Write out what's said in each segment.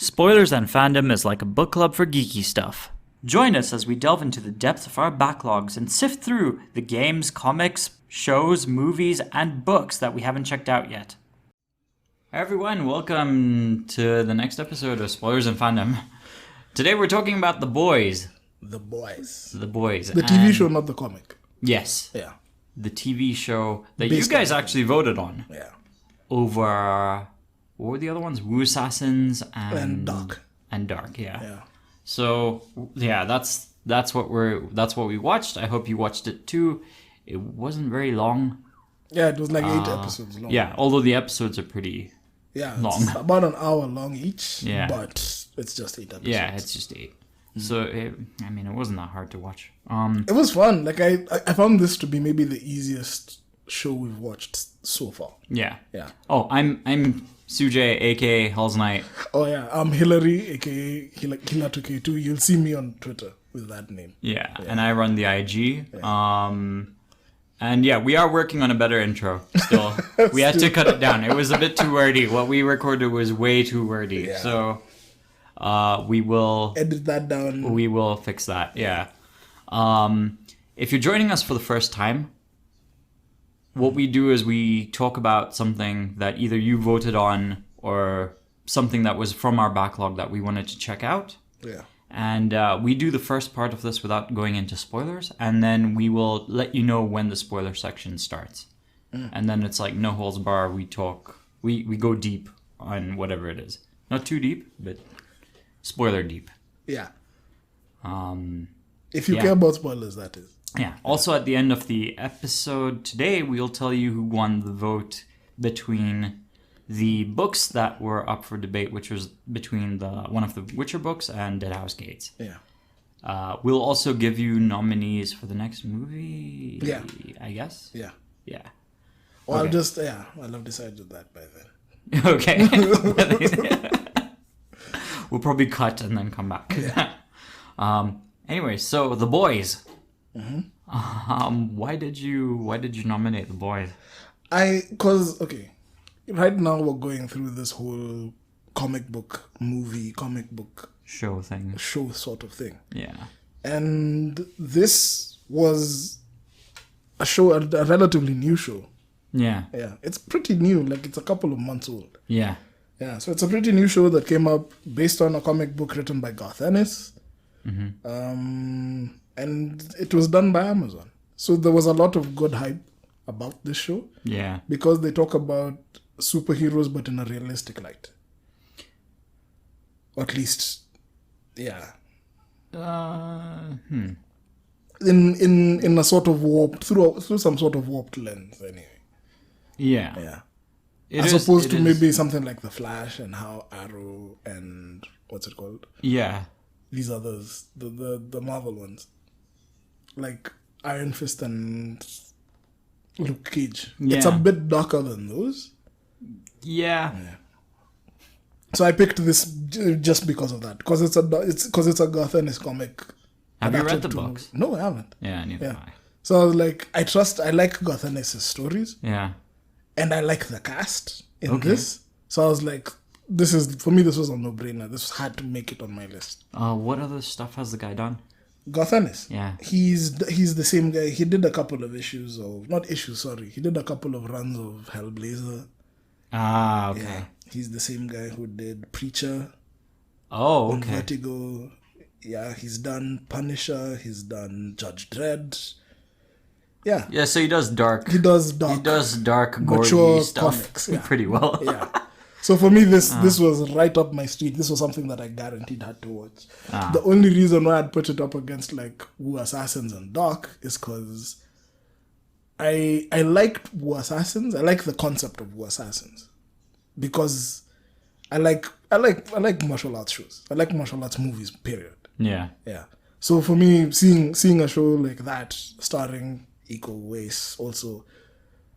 Spoilers and Fandom is like a book club for geeky stuff. Join us as we delve into the depth of our backlogs and sift through the games, comics, shows, movies, and books that we haven't checked out yet. Hi everyone, welcome to the next episode of Spoilers and Fandom. Today we're talking about The Boys. The Boys. The Boys. The TV show, not the comic. Yes. Yeah. The TV show that Based you guys on- actually voted on. Yeah. Over... What were the other ones? Woo Assassins And Dark. And Dark, yeah. Yeah. So yeah, that's what we watched. I hope you watched it too. It wasn't very long. Yeah, it was like 8 episodes long. Yeah, although the episodes are pretty long. It's about an hour long each. Yeah. But it's just 8 episodes. Yeah, it's just 8. So it wasn't that hard to watch. It was fun. Like I found this to be maybe the easiest show we've watched so far. Yeah. Yeah. Oh, I'm Sujay, aka Hell's Knight. Oh yeah, I'm Hillary, aka Hila2K2. You'll see me on Twitter with that name. Yeah, and I run the IG. And yeah, we are working on a better intro still. We had to cut it down. It was a bit too wordy. What we recorded was way too wordy. Yeah. So we will Edit that down. we will fix that. Yeah. If you're joining us for the first time, what we do is we talk about something that either you voted on or something that was from our backlog that we wanted to check out. Yeah. And we do the first part of this without going into spoilers, and then we will let you know when the spoiler section starts. And then it's like no holds bar. We talk, we go deep on whatever it is. Not too deep, but spoiler deep. Yeah. Um, If you Yeah. care about spoilers, that is. yeah. Also, at the end of the episode today, we'll tell you who won the vote between the books that were up for debate, which was between one of the Witcher books and Dead House Gates. Yeah. We'll also give you nominees for the next movie. Yeah. I guess. Yeah. Yeah. Or Okay. I'll have decided that by then. Okay. We'll probably cut and then come back. Anyway, so The Boys. Why did you nominate The Boys? Right now we're going through this whole comic book Show thing. show sort of thing. Yeah. And this was a show, a relatively new show. Yeah. Yeah, it's pretty new, like it's a couple of months old. Yeah. Yeah, so it's a pretty new show that came up based on a comic book written by Garth Ennis. And it was done by Amazon. So there was a lot of good hype about this show Yeah. because they talk about superheroes but in a realistic light. Or at least, yeah. In a sort of warped, through some sort of warped lens anyway. Yeah. Yeah. It As is- opposed it to is- maybe something like The Flash and how Arrow and what's it called? Yeah. These others, the Marvel ones. Like Iron Fist and Luke Cage. It's a Yeah. bit darker than those. Yeah. So I picked this just because of that. Because it's a Garth Ennis comic. Have you read adapted the to- books? No, I haven't. Yeah, neither Yeah. have I. So I was like, I like Garth Ennis' stories. Yeah. And I like the cast in Okay. this. So I was like, this was a no-brainer. This had to make it on my list. What other stuff has the guy done? Garth Ennis. Yeah. He's the same guy. He did a couple of He did a couple of runs of Hellblazer. Ah, okay. Yeah. He's the same guy who did Preacher, Oh, on okay. Vertigo. Yeah, he's done Punisher. He's done Judge Dredd. Yeah. Yeah, so he does dark. He does dark. He does dark, gory mature stuff comics, yeah. pretty well. Yeah. So for me, this was right up my street. This was something that I guaranteed had to watch. The only reason why I'd put it up against like Woo Assassins and Dark is because I liked Woo Assassins. I like the concept of Woo Assassins because I like martial arts shows. I like martial arts movies. Period. Yeah. Yeah. So for me, seeing a show like that starring Iko Uwais also,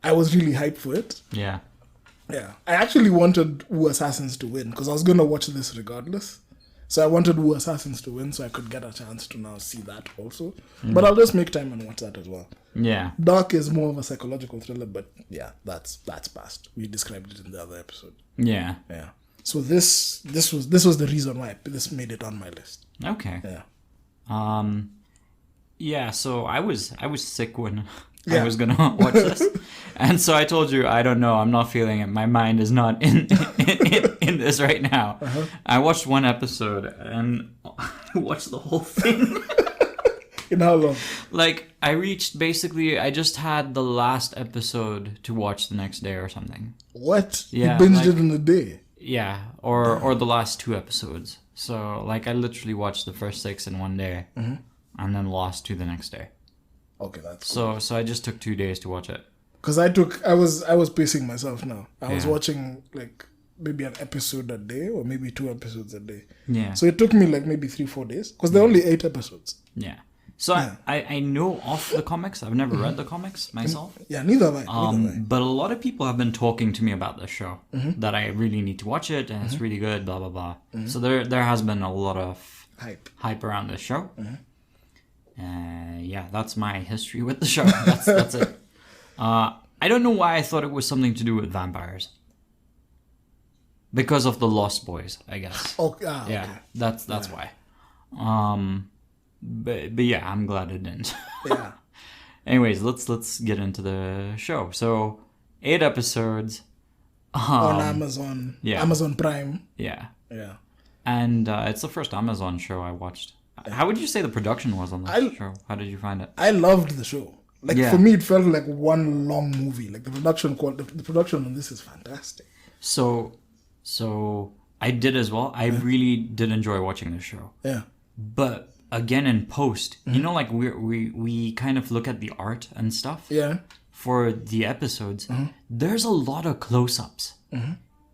I was really hyped for it. Yeah. Yeah, I actually wanted Woo Assassins to win because I was going to watch this regardless. So I wanted Woo Assassins to win so I could get a chance to now see that also. But I'll just make time and watch that as well. Yeah. Dark is more of a psychological thriller, but yeah, that's past. We described it in the other episode. Yeah. Yeah. So this was the reason why this made it on my list. Okay. Yeah. Yeah, so I was sick when Yeah. I was gonna watch this, and so I told you I don't know. I'm not feeling it. My mind is not in this right now. I watched one episode and I watched the whole thing. In how long? Like I reached basically. I just had the last episode to watch the next day or something. What? Yeah, You binged like- it in a day? Yeah, or the last 2 episodes. So like I literally watched the first 6 in one day, and then lost 2 the next day. Okay, that's cool. So I just took 2 days to watch it. Because I was pacing myself now. I was Yeah. watching like maybe an episode a day or maybe 2 episodes a day. Yeah. So it took me like maybe 3-4 days because there are only 8 episodes. Yeah. So Yeah. I know of the comics. I've never read the comics myself. Yeah, neither have I. But a lot of people have been talking to me about this show, that I really need to watch it and it's really good, blah, blah, blah. So there has been a lot of hype around this show. Yeah, that's my history with the show. That's it. I don't know why I thought it was something to do with vampires. Because of the Lost Boys, I guess. Okay. Yeah, that's why. But yeah, I'm glad it didn't. Yeah. Anyways, let's get into the show. So 8 episodes. On Amazon. yeah. Amazon Prime. Yeah, Yeah. and it's the first Amazon show I watched. How would you say the production was on this show? How did you find it? I loved the show. Like Yeah. for me, it felt like one long movie. Like the production on this is fantastic. So I did as well. I really did enjoy watching this show. Yeah. But again, in post, you know, like we kind of look at the art and stuff. Yeah. For the episodes, there's a lot of close-ups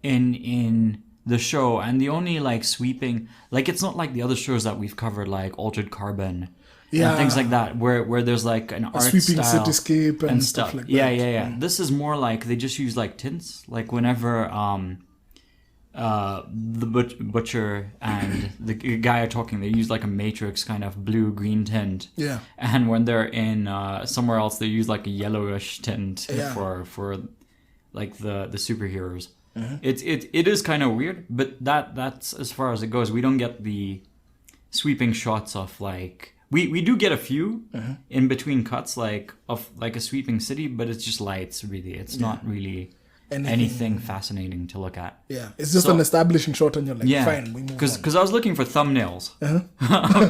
in the show, and the only like sweeping, like it's not like the other shows that we've covered, like Altered Carbon, and things like that, where there's like an art Sweeping style cityscape and stuff like yeah, that. yeah. This is more like they just use like tints, like whenever the butcher and the guy are talking, they use like a matrix kind of blue-green tint. Yeah. And when they're in somewhere else, they use like a yellowish tint Yeah. for like the superheroes. It is kind of weird, but that's as far as it goes. We don't get the sweeping shots of like we do get a few in between cuts like of like a sweeping city, but it's just lights really. It's not really anything fascinating to look at. Yeah. It's just So- an establishing shot and you're like, Yeah, fine, we move on. because I was looking for thumbnails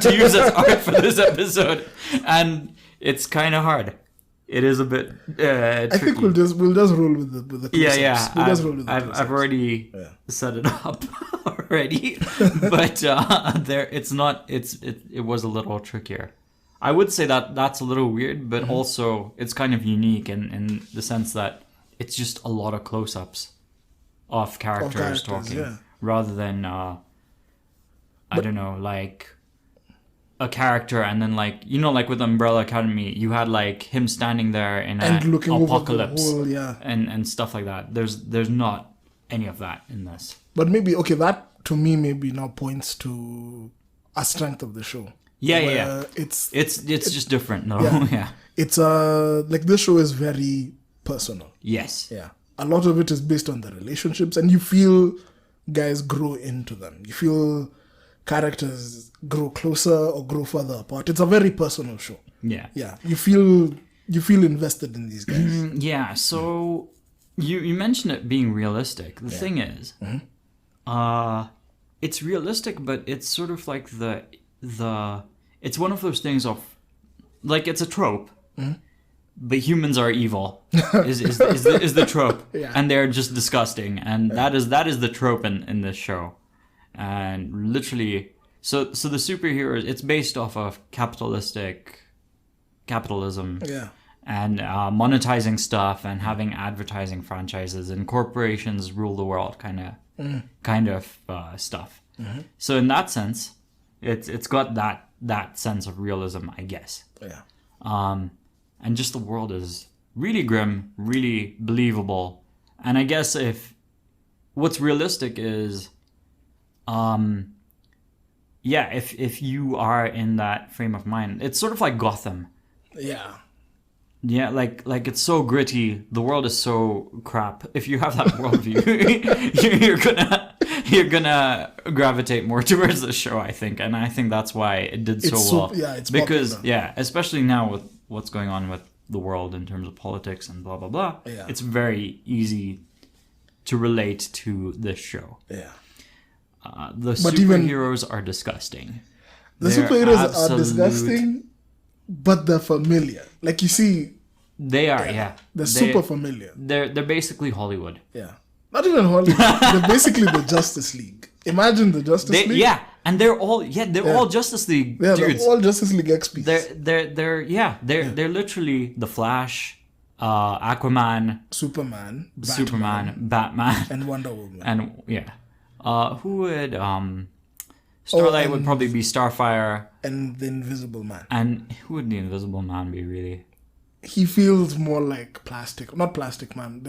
to use as art for this episode, and it's kind of hard. It is a bit. I think tricky. we'll just roll with the close-ups. Yeah. We'll just roll with the I've close-ups. already set it up already, but there it's not. It was a little trickier. I would say that's a little weird, but also it's kind of unique in the sense that it's just a lot of close-ups of characters talking, yeah. rather than I don't know, like a character and then like, you know, like with Umbrella Academy, you had like him standing there in And an looking over the apocalypse whole, yeah. and stuff like that. There's not any of that in this. But maybe, okay, that to me maybe now points to a strength of the show. Yeah. Where It's just different, no? Yeah. Yeah. It's like this show is very personal. Yes. Yeah. A lot of it is based on the relationships and you feel guys grow into them. You feel characters grow closer or grow further apart. It's a very personal show. Yeah. Yeah. You feel invested in these guys. Yeah, so you mentioned it being realistic. The thing is, it's realistic, but it's sort of like the it's one of those things of like it's a trope. But humans are evil is the trope, Yeah. and they're just disgusting, and that is the trope in this show, and literally, so the superheroes, it's based off of capitalism, Yeah. and monetizing stuff and having advertising franchises and corporations rule the world kind of stuff. So in that sense, it's got that sense of realism, I guess. Yeah. And just the world is really grim, really believable. And I guess if what's realistic is, if you are in that frame of mind, it's sort of like Gotham. Yeah. Yeah, like it's so gritty. The world is so crap. If you have that worldview, you're gonna gravitate more towards the show, I think, and I think that's why it did so well. Yeah, it's because popular. especially now with what's going on with the world in terms of politics and blah blah blah. Yeah. It's very easy to relate to this show. Yeah. The But even- superheroes are disgusting. The They're superheroes are absolute- disgusting, but they're familiar. Like you see, They are, yeah. they're super familiar. They're basically Hollywood. Yeah. Not even Hollywood. They're basically the Justice League. Imagine the Justice League. Yeah, and they're all Justice League Yeah, dudes. they're all Justice League XPs. They're literally the Flash, Aquaman, Superman, Batman, and Wonder Woman. and who would Starlight would probably be Starfire, And the Invisible Man. and who would the Invisible Man be really? He feels more like Plastic. Not Plastic Man.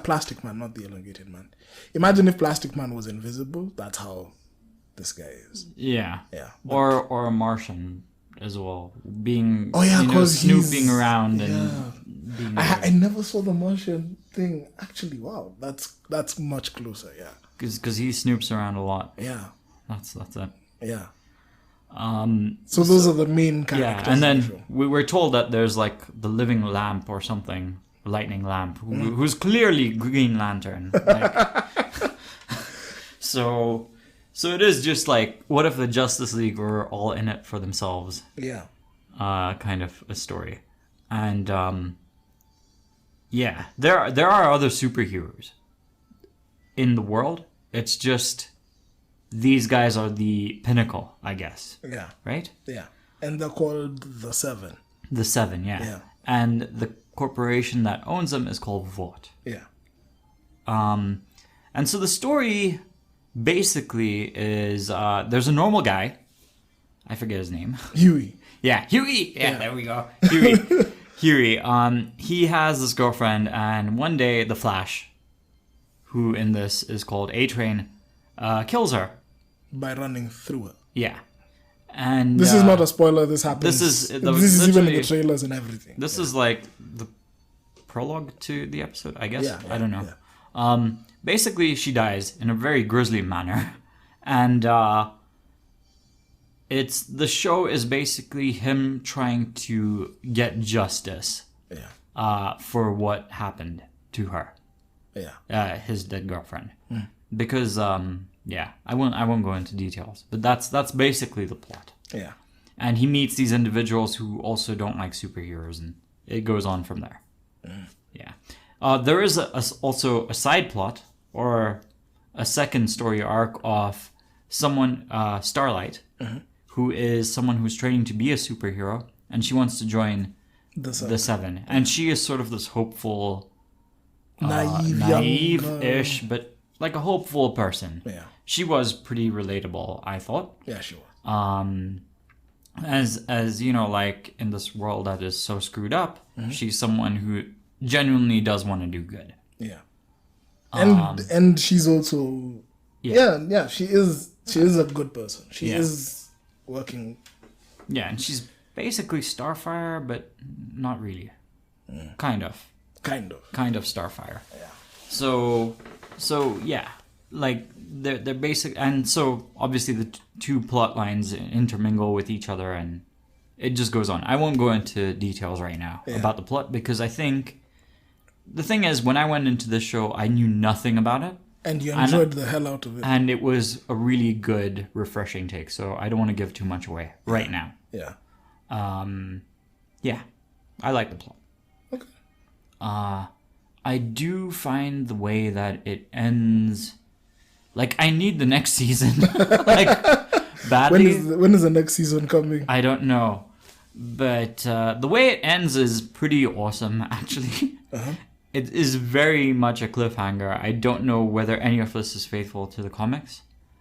Plastic Man, not the Elongated Man. Imagine if Plastic Man was invisible. That's how this guy is. Yeah, Yeah. or a Martian as well, being Because snooping around and being I never saw the Martian thing. Actually, wow. That's much closer, yeah. because he snoops around a lot. Yeah. That's it. Yeah. So those are the main characters. Yeah, and in the show. then we were told that there's like the living lamp or something, lightning lamp, who's clearly Green Lantern. Like, so it is just like, what if the Justice League were all in it for themselves? Yeah. Kind of a story, and there are other superheroes in the world. It's just these guys are the pinnacle, I guess. Yeah. Right? Yeah. And they're called the Seven. The Seven, yeah. Yeah. And the corporation that owns them is called Vought. Yeah. And so the story basically is there's a normal guy. I forget his name. Huey. Yeah, Huey. Yeah, there we go. Huey. Huey. He has this girlfriend, and one day the Flash, who in this is called A-Train, kills her. By running through it. Yeah. And This is not a spoiler. This happens. this is even in the literally- trailers and everything. This is like the prologue to the episode, I guess. Yeah, I don't know. yeah. Basically, she dies in a very grisly manner, and the show is basically him trying to get justice Yeah. for what happened to her, Yeah. his dead girlfriend. Because I won't go into details, but that's basically the plot. Yeah. And he meets these individuals who also don't like superheroes, and it goes on from there. Yeah. There is also a side plot, or a second story arc of someone, Starlight, who is someone who's training to be a superhero, and she wants to join The Seven. the Seven. And she is sort of this hopeful, Naive-ish, but like a hopeful person. Yeah. She was pretty relatable, I thought. Yeah, she was. As you know, like in this world that is so screwed up, she's someone who genuinely does want to do good. Yeah. And she's also yeah, she is a good person. She is working. Yeah, and she's basically Starfire, but not really. Kind of Starfire. Yeah. So yeah, like they're basic, and so obviously the two plot lines intermingle with each other, and it just goes on. I won't go into details right now about the plot, because I think the thing is, when I went into this show, I knew nothing about it. And you enjoyed the hell out of it. And it was a really good, refreshing take. So I don't want to give too much away right now. Yeah. Yeah, I like the plot. Okay. I do find the way that it ends, like, I need the next season, like, badly. When is the next season coming? I don't know, but the way it ends is pretty awesome, actually. It is very much a cliffhanger. I don't know whether any of this is faithful to the comics.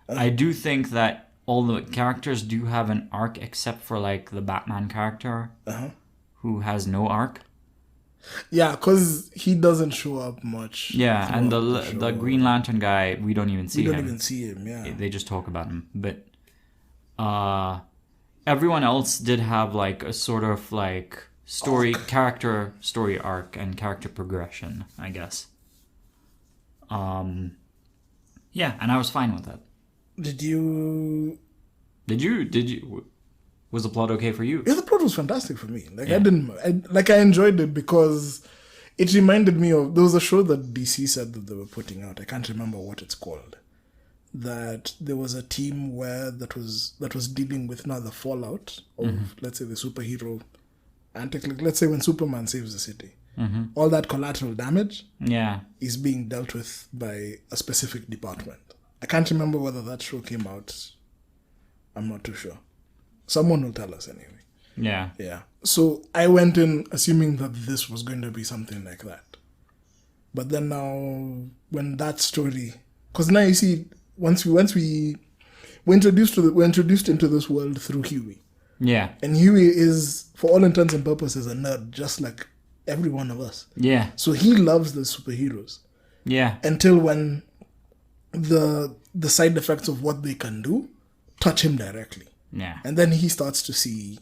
I do think that all the characters do have an arc, except for like the Batman character, who has no arc. Yeah, because he doesn't show up much. Yeah, and the Green Lantern guy, we don't even see him. We don't even see him, yeah. They just talk about him. But everyone else did have like a sort of like character story arc and character progression, I guess. Yeah, and I was fine with it. Did you? Was the plot okay for you? Yeah, the plot was fantastic for me. Like, Yeah. I enjoyed it because it reminded me of, there was a show that DC said that they were putting out. I can't remember what it's called. That there was a team that was dealing with now the fallout of, let's say, the superhero antic. Like, let's say when Superman saves the city, all that collateral damage is being dealt with by a specific department. I can't remember whether that show came out. I'm not too sure. Someone will tell us anyway. Yeah. So I went in assuming that this was going to be something like that. But then now, when that story, because now you see, once we're introduced into this world through Huey. Yeah. And Huey is, for all intents and purposes, a nerd, just like every one of us. Yeah. So he loves the superheroes. Yeah. Until when the side effects of what they can do touch him directly. Yeah. And then he starts to see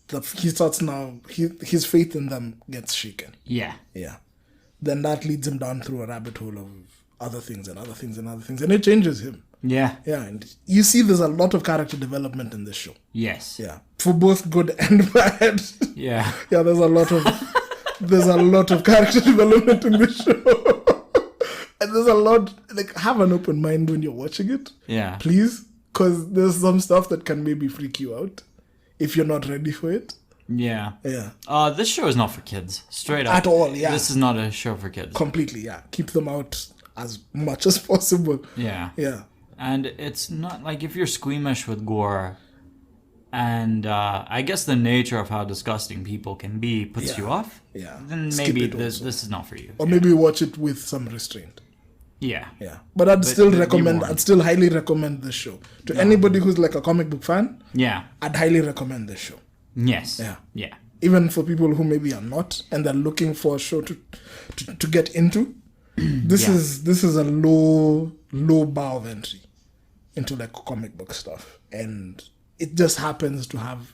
his faith in them gets shaken. Yeah. Yeah. Then that leads him down through a rabbit hole of other things and other things and other things. And it changes him. Yeah. Yeah. And you see there's a lot of character development in this show. Yes. Yeah. For both good and bad. Yeah. Yeah, there's a lot of character development in this show. And there's a lot, like, have an open mind when you're watching it. Yeah. Please. Because there's some stuff that can maybe freak you out if you're not ready for it. Yeah. Yeah. This show is not for kids. Straight up. At all, yeah. This is not a show for kids. Completely, yeah. Keep them out as much as possible. Yeah. Yeah. And it's not like, if you're squeamish with gore, and I guess the nature of how disgusting people can be puts you off, then Skip maybe it this also. is not for you. Or maybe watch it with some restraint. Yeah. Yeah. But I'd still be recommend, warned. I'd still highly recommend this show. To anybody who's like a comic book fan, Yeah. I'd highly recommend this show. Yes. Yeah. Yeah. Even for people who maybe are not and they're looking for a show to get into, this is a low bar of entry into like comic book stuff. And it just happens to have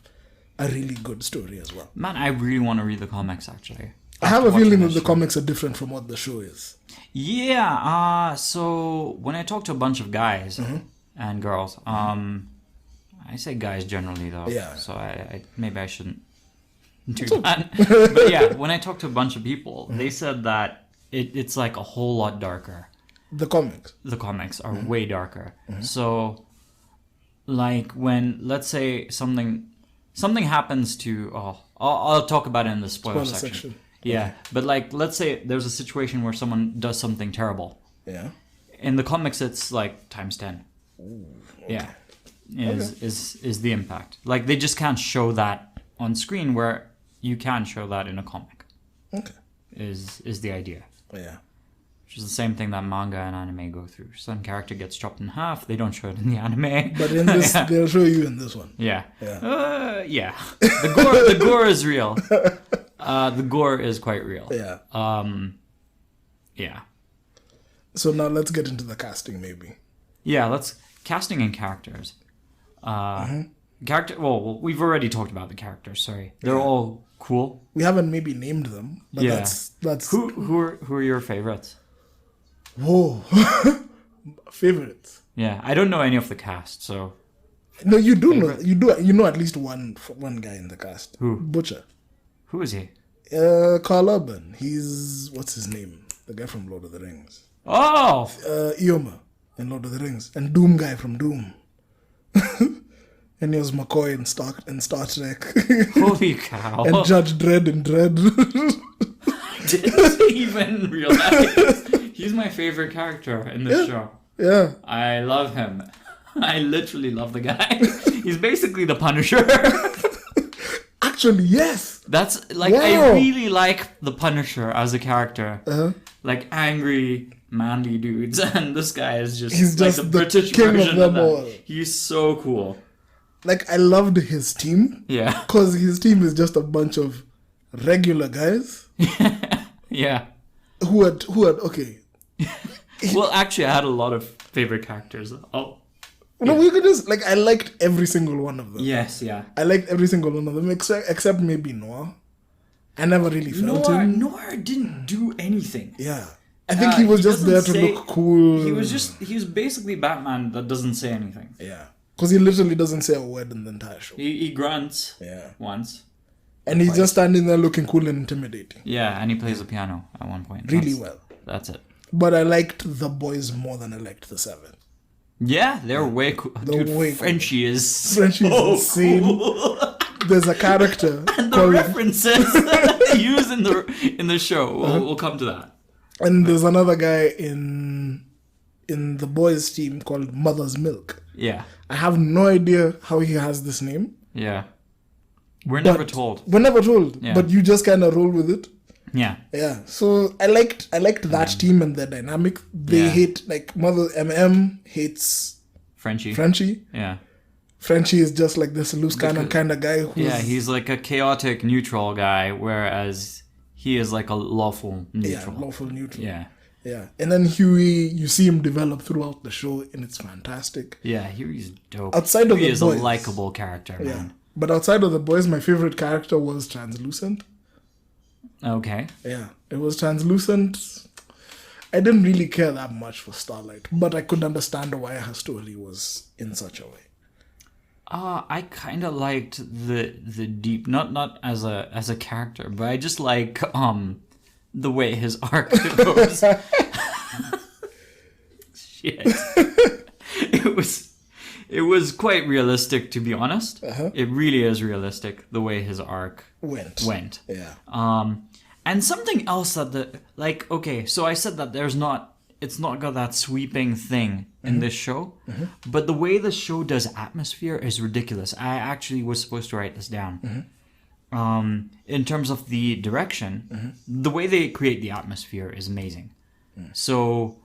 a really good story as well. Man, I really want to read the comics, actually. I have a After feeling watching that this the show. comics are different from what the show is. Yeah, so when I talk to a bunch of guys and girls, I say guys generally though, Yeah. so I maybe I shouldn't do that. But yeah, when I talk to a bunch of people, they said that it's like a whole lot darker. The comics. The comics are way darker. So, like when, let's say something happens to, I'll talk about it in the spoiler section. Yeah, but like, let's say there's a situation where someone does something terrible. Yeah. In the comics, it's like times 10. Ooh, okay. Yeah, is the impact. Like, they just can't show that on screen where you can show that in a comic. Okay. Is the idea. Yeah. Which is the same thing that manga and anime go through. Some character gets chopped in half. They don't show it in the anime. But in this, they'll show you in this one. Yeah. Yeah. Yeah. The gore is real. The gore is quite real. Yeah. Yeah. So now let's get into the casting, maybe. Yeah, let's casting and characters. Well, we've already talked about the characters. Sorry, they're all cool. We haven't maybe named them, but Yeah. that's Who are your favorites? whoa favorites. Yeah, I don't know any of the cast, so No, you do know you know at least one guy in the cast. Who? Butcher. who is he? Carl Urban. He's what's his name? The guy from Lord of the Rings. Oh, Eomer in Lord of the Rings, and Doom guy from Doom. And he was McCoy in Star Trek. holy cow! And Judge Dredd in Dredd. Didn't even realize he's my favorite character in this show. Yeah. I love him. I literally love the guy. He's basically the Punisher. Actually, yes. That's like, Wow. I really like the Punisher as a character. Uh-huh. Like angry, manly dudes, and this guy is just He's like just the the British king of version them of all. that. He's so cool. Like, I loved his team. Yeah. Because his team is just a bunch of regular guys Yeah. who had okay. Well, actually, I had a lot of favorite characters. Oh. No, we could just, like, I liked every single one of them. Yes, yeah. I liked every single one of them, except maybe Noah. I never really felt him. Noir didn't do anything. Yeah. I think he was just there to look cool. He was basically Batman that doesn't say anything. Yeah. Because he literally doesn't say a word in the entire show. He grunts. Yeah. Once. And he's just standing there looking cool and intimidating. Yeah, and he plays the piano at one point. Really well. That's it. But I liked the boys more than I liked the Seven. Yeah, they're way cool. Dude, Frenchie is insane. Cool. There's a character and the references they use in the show. We'll come to that. And there's another guy in the boys' team called Mother's Milk. Yeah. I have no idea how he has this name. Yeah. We're never told. Yeah. But you just kind of roll with it. Yeah. Yeah. So I liked that team and their dynamic. They hate, like, Mother MM hates Frenchie. Yeah. Frenchie is just like this loose cannon kind of guy. He's like a chaotic neutral guy, whereas he is like a lawful neutral. Yeah, lawful neutral. Yeah. Yeah. And then Huey, you see him develop throughout the show, and it's fantastic. Yeah, Huey's dope. Huey is a likable character, man. Yeah. But outside of the boys, my favorite character was Translucent. Okay. Yeah. It was Translucent. I didn't really care that much for Starlight, but I could understand why her story was in such a way. I kind of liked the deep, not as a character, but I just like the way his arc goes. Shit. It was quite realistic, to be honest. Uh-huh. It really is realistic the way his arc went. Yeah. And something else okay, so I said that it's not got that sweeping thing in this show, but the way the show does atmosphere is ridiculous. I actually was supposed to write this down. In terms of the direction, the way they create the atmosphere is amazing. So,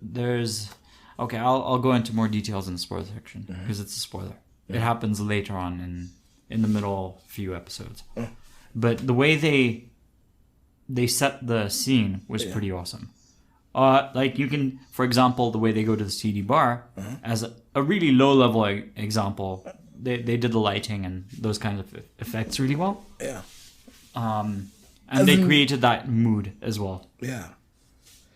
there's... Okay, I'll go into more details in the spoiler section, because it's a spoiler. It happens later on in the middle few episodes. But the way they set the scene was pretty awesome. You can, for example, the way they go to the CD bar, as a really low-level example, they did the lighting and those kinds of effects really well. Yeah. And they created that mood as well. Yeah.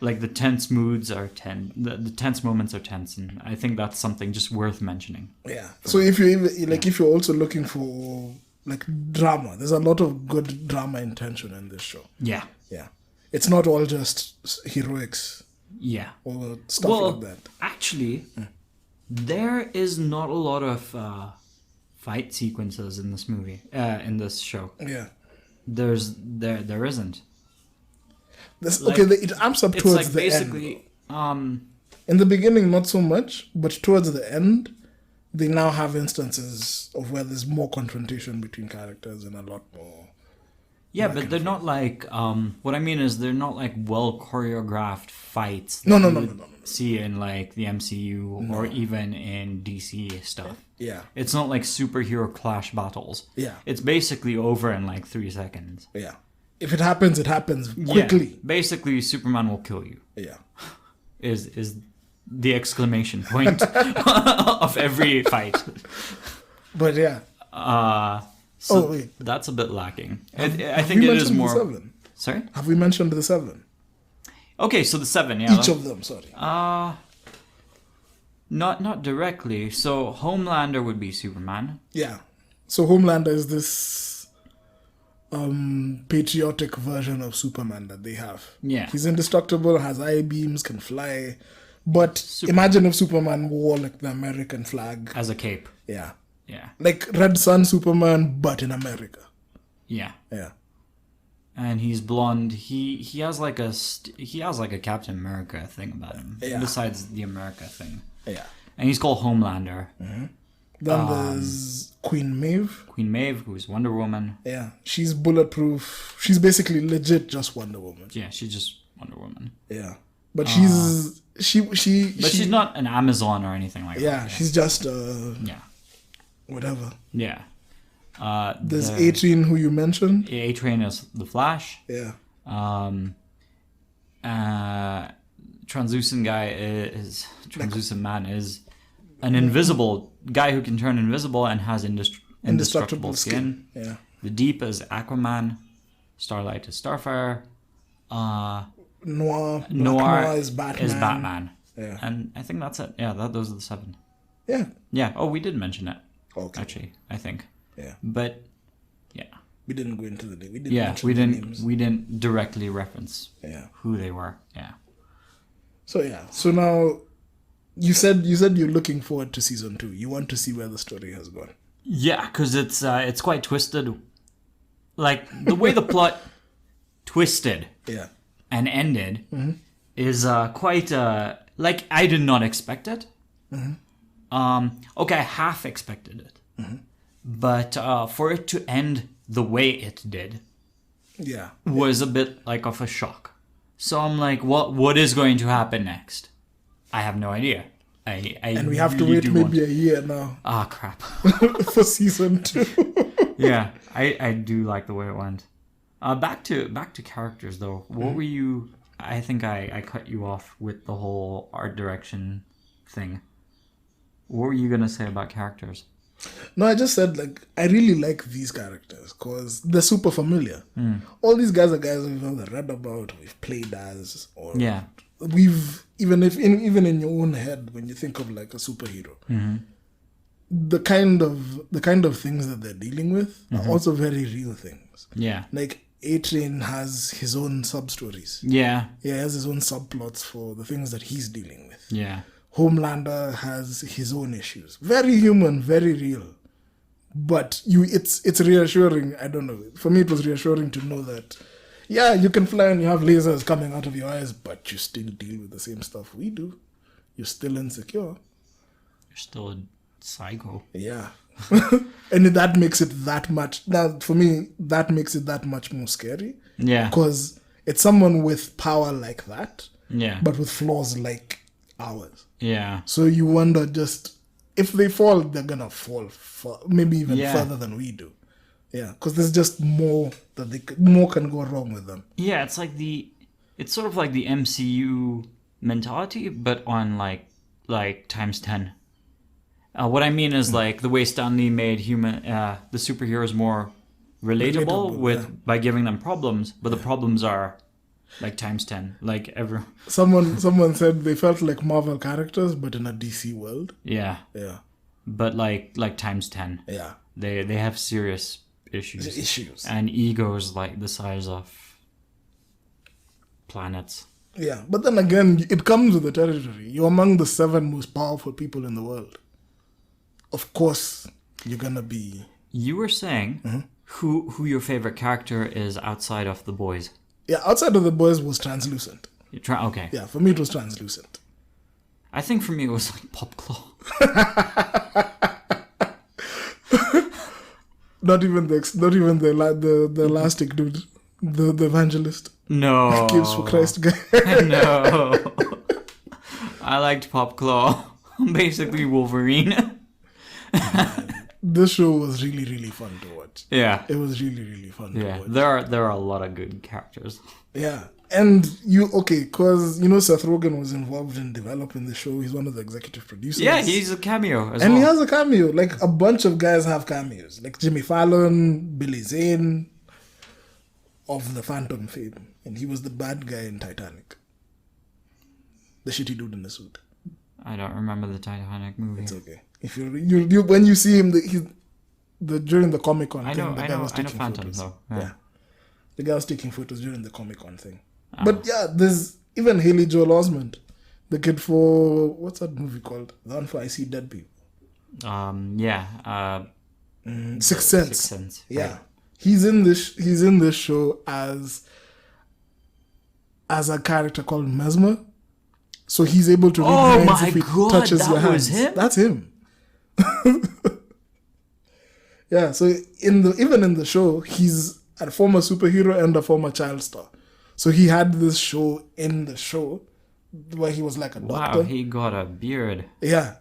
Like the tense moods are tense, the tense moments are tense, and I think that's something just worth mentioning. Yeah. So if you're also looking for like drama, there's a lot of good drama intention in this show. Yeah. Yeah. It's not all just heroics. Yeah. Or stuff like that. Actually, there is not a lot of fight sequences in this movie, in this show. Yeah. There isn't. It amps up towards the end. In the beginning, not so much, but towards the end, they now have instances of where there's more confrontation between characters and a lot more. Yeah, but they're not like. What I mean is, they're not like well choreographed fights. No. See in like the MCU or even in DC stuff. Yeah. It's not like superhero clash battles. Yeah. It's basically over in like 3 seconds. Yeah. If it happens, it happens quickly. Yeah. Basically, Superman will kill you. Yeah. Is the exclamation point of every fight. But yeah. That's a bit lacking. I think it is more. The 7? Sorry? Have we mentioned the 7? Okay, so the 7, yeah. Each of them, sorry. Not directly. So Homelander would be Superman. Yeah. So Homelander is this patriotic version of Superman that they have. Yeah. He's indestructible, has eye beams, can fly. But imagine if Superman wore like the American flag. As a cape. Yeah. Yeah. Like Red Sun Superman, but in America. Yeah. Yeah. And he's blonde. He has like a Captain America thing about him. Yeah. Besides the America thing. Yeah. And he's called Homelander. Mm-hmm. Then there's Queen Maeve. Queen Maeve, who's Wonder Woman. Yeah. She's bulletproof. She's basically legit just Wonder Woman. Yeah, she's just Wonder Woman. Yeah. But she's she's not an Amazon or anything like that. Yeah, she's just whatever. Yeah. There's A-Train, who you mentioned. A-Train is the Flash. Yeah. Translucent man is an invisible guy who can turn invisible and has indestructible skin. Yeah. The Deep is Aquaman. Starlight is Starfire. Noir. Noir is Batman. Is Batman. Yeah. And I think that's it. Yeah, those are the 7. Yeah. Yeah. Oh, we did mention it. Okay. Actually, I think. Yeah. But yeah. We didn't go into the name. We didn't directly reference who they were. Yeah. So yeah. So now you said you're looking forward to season 2. You want to see where the story has gone. Yeah, because it's quite twisted. Like the way the plot twisted and ended is quite like I did not expect it. Okay, I half expected it, but for it to end the way it did, was a bit like of a shock. So I'm like, what is going to happen next? I have no idea. And we have to wait maybe a year now. Ah, crap. For season 2. Yeah, I do like the way it went. Back to characters though. What were you? I think I cut you off with the whole art direction thing. What were you gonna say about characters? No, I just said like I really like these characters because they're super familiar. All these guys are guys we've either read about, we've played as, or we've even in your own head when you think of like a superhero. The kind of things that they're dealing with are also very real things. Yeah. Like A-Train has his own sub-stories. Yeah. He has his own subplots for the things that he's dealing with. Yeah. Homelander has his own issues. Very human, very real. But it's reassuring, I don't know. For me it was reassuring to know that you can fly and you have lasers coming out of your eyes, but you still deal with the same stuff we do. You're still insecure. You're still a psycho. Yeah. And that makes it that much... Now, for me, that makes it that much more scary. Yeah. Because it's someone with power like that, but with flaws like ours. Yeah. So you wonder just... If they fall, they're going to fall maybe even further than we do. Yeah, because there's just more more can go wrong with them. Yeah, it's sort of like the MCU mentality, but on like times 10. What I mean is like the way Stan Lee made the superheroes more relatable by giving them problems, but the problems are like times 10. Like someone said they felt like Marvel characters, but in a DC world. Yeah. Yeah. But like times 10. Yeah. They have serious issues and egos like the size of planets. Yeah, but then again, it comes with the territory. You're among the 7 most powerful people in the world. Of course, you're gonna be. You were saying who your favorite character is outside of the boys. Yeah, outside of the boys was Translucent. Okay. Yeah, for me it was Translucent. I think for me it was like Popclaw. Not even the elastic dude, the evangelist. No. Gives for Christ guy. No. I liked Popclaw. Basically Wolverine. This show was really, really fun to watch. Yeah. It was really, really fun to watch. There are a lot of good characters. Yeah. And because Seth Rogen was involved in developing the show. He's one of the executive producers. Yeah, he's a cameo as well. And he has a cameo. Like a bunch of guys have cameos. Like Jimmy Fallon, Billy Zane of the Phantom fame. And he was the bad guy in Titanic. The shitty dude in the suit. I don't remember the Titanic movie. It's okay. If you when you see him during the Comic-Con thing, the guy was taking Phantom, photos. Yeah. The guy was taking photos during the Comic-Con thing. But yeah, there's even Haley Joel Osment, the kid for what's that movie called? The one for I See Dead People. Sixth Sense. Yeah, right. He's in this show as a character called Mesmer. So he's able to read minds if he touches your hands. Him? That's him. Yeah. So even in the show, he's a former superhero and a former child star. So he had this show in the show where he was like a doctor. Wow, he got a beard. Yeah.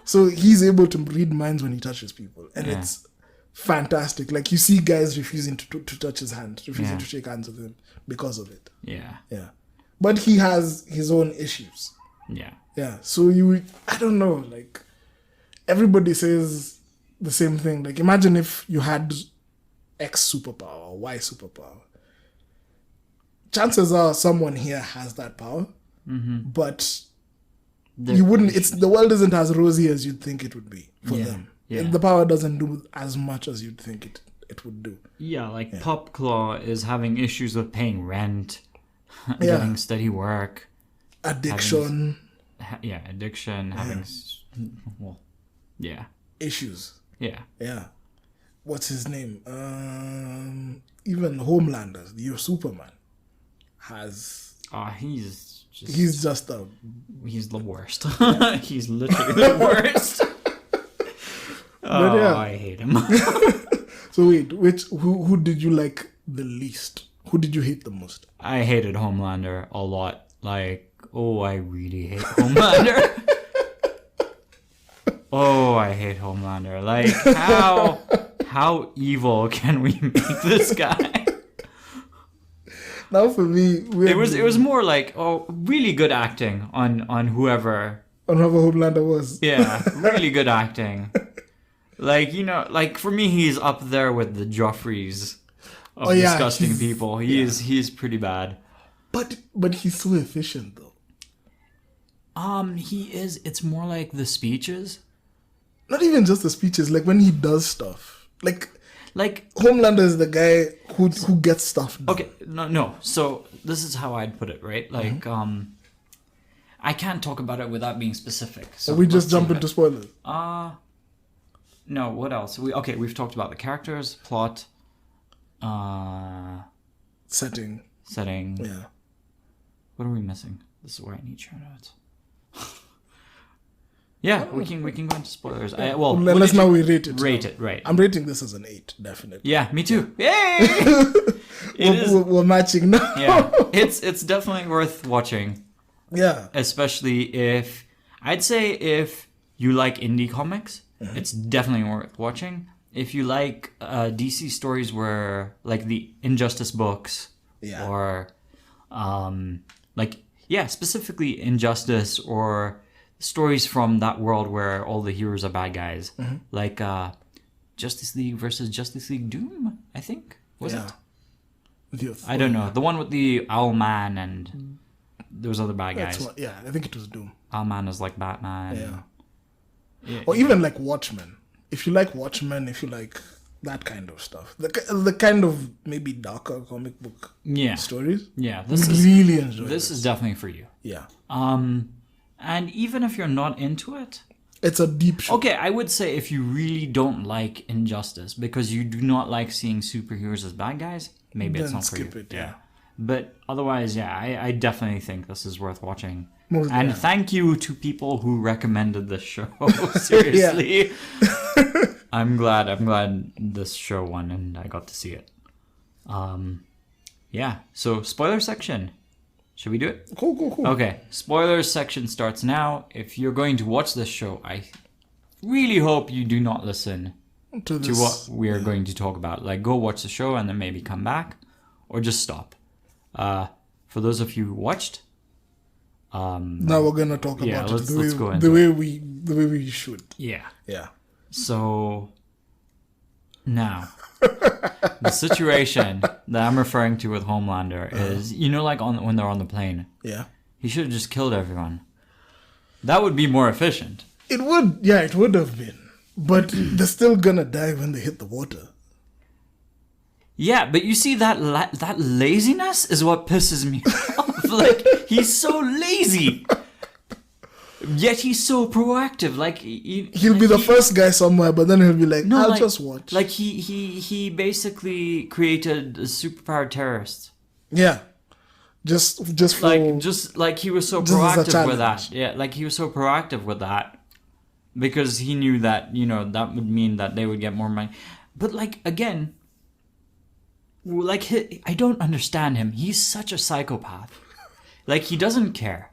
So he's able to read minds when he touches people. And it's fantastic. Like you see guys refusing to touch his hand, refusing to shake hands with him because of it. Yeah. Yeah. But he has his own issues. Yeah. Yeah. So I don't know, like everybody says the same thing. Like imagine if you had X superpower or Y superpower. chances are someone here has that power, but There- you wouldn't. It's the world isn't as rosy as you'd think it would be for them. Yeah. The power doesn't do as much as you'd think it would do. Yeah, like Popclaw is having issues with paying rent, getting steady work, Addiction addiction, having, well, yeah, issues. yeah. Yeah. What's his name? Even Homelander, your Superman, has. He's just He's just a. he's the worst. He's literally the worst. But yeah. I hate him. So wait, who did you like the least? Who did you hate the most? I hated Homelander a lot. Like, I really hate Homelander. I hate Homelander. Like, how evil can we make this guy? Now for me, It was more like really good acting on whoever. on whoever Homelander was. Yeah, really good acting. Like, like for me, he's up there with the Joffreys of disgusting people. He's pretty bad. But he's so efficient though. He is. It's more like the speeches. Not even just the speeches. Like when he does stuff. Like Homelander is the guy who gets stuff done. Okay, no. So this is how I'd put it, right? Like, I can't talk about it without being specific. So we just let's jump see into spoilers. No, what else? We've talked about the characters, plot, Setting. Yeah. What are we missing? This is where I need show notes. Yeah, we can go into spoilers. Let's now we rate it. Rate it, right? I'm rating this as an 8, definitely. Yeah, me too. Yay! We're matching now. Yeah, it's definitely worth watching. Yeah. Especially if you like indie comics, it's definitely worth watching. If you like DC stories where like the Injustice books, or specifically Injustice or stories from that world where all the heroes are bad guys, like Justice League versus Justice League Doom, I think was it? I don't know, the one with the Owlman and those other bad guys. I think it was Doom. Owlman is like Batman. Yeah. Or even like Watchmen. If you like Watchmen, if you like that kind of stuff, the kind of maybe darker comic book stories. Yeah, really enjoy this is definitely for you. Yeah. And even if you're not into it, it's a deep show. Okay, I would say if you really don't like Injustice because you do not like seeing superheroes as bad guys, maybe then it's not for you. skip it. Yeah. But otherwise, I definitely think this is worth watching. And thank you to people who recommended this show. Seriously. I'm glad this show won and I got to see it. So spoiler section. Should we do it? Cool. Okay, spoilers section starts now. If you're going to watch this show, I really hope you do not listen to what we are going to talk about. Like, go watch the show and then maybe come back, or just stop. For those of you who watched, now we're gonna talk about let's go the way we should. Yeah. Yeah. So now, the situation that I'm referring to with Homelander is, like when they're on the plane. Yeah. He should have just killed everyone. That would be more efficient. It would have been. But they're still gonna die when they hit the water. Yeah, but you see that laziness is what pisses me off. Like, he's so lazy. Yet he's so proactive. Like he'll be the first guy somewhere, but then he'll be like, I'll just watch. Like he basically created a superpowered terrorist. Yeah. Just for like he was so proactive with that. Yeah, like he was so proactive with that. Because he knew that, that would mean that they would get more money. But like again, I don't understand him. He's such a psychopath. Like he doesn't care.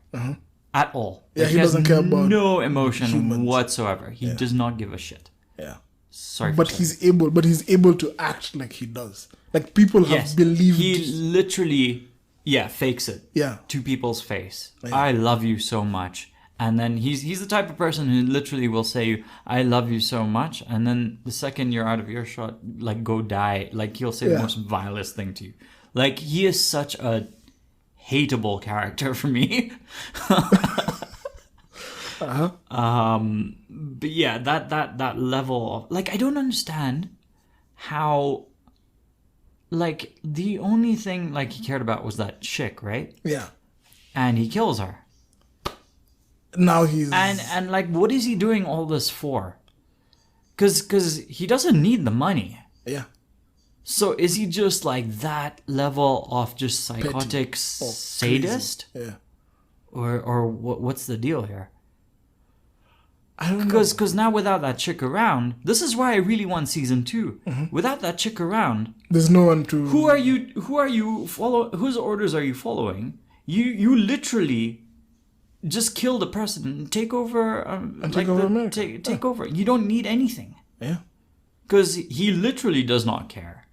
At all. Yeah, like, he doesn't care about no emotion humans whatsoever. He does not give a shit. Yeah. Sorry. But he's able to act like he does. Like people have believed. He literally fakes it. Yeah. To people's face. Yeah. I love you so much. And then he's the type of person who literally will say, I love you so much, and then the second you're out of earshot, like go die. Like he'll say the most vilest thing to you. Like he is such a hateable character for me. But yeah, that level of, like, I don't understand how, like, the only thing, like, he cared about was that chick, right? Yeah. And he kills her. Now he's... And like, what is he doing all this for? Because he doesn't need the money. Yeah. So is he just like that level of just psychotic sadist? Yeah. Or what's the deal here? I don't know. Because now without that chick around, this is why I really want season 2. Without that chick around, there's no one to... Who are you whose orders are you following? You literally just kill the person and take over take over America. Take over. You don't need anything. Yeah. Because he literally does not care.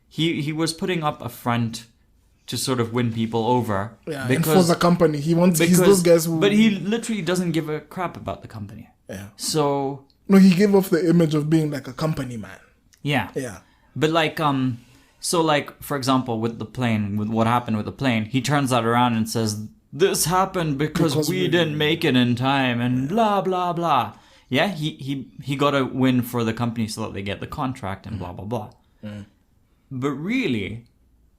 He was putting up a front to sort of win people over. Yeah, and for the company. He's those guys who... But he literally doesn't give a crap about the company. Yeah. So... No, he gave off the image of being like a company man. Yeah. Yeah. But like, so like, for example, with the plane, with what happened with the plane, he turns that around and says, this happened because we didn't make it in time and blah, blah, blah. Yeah, he got a win for the company so that they get the contract and blah, blah, blah. But really,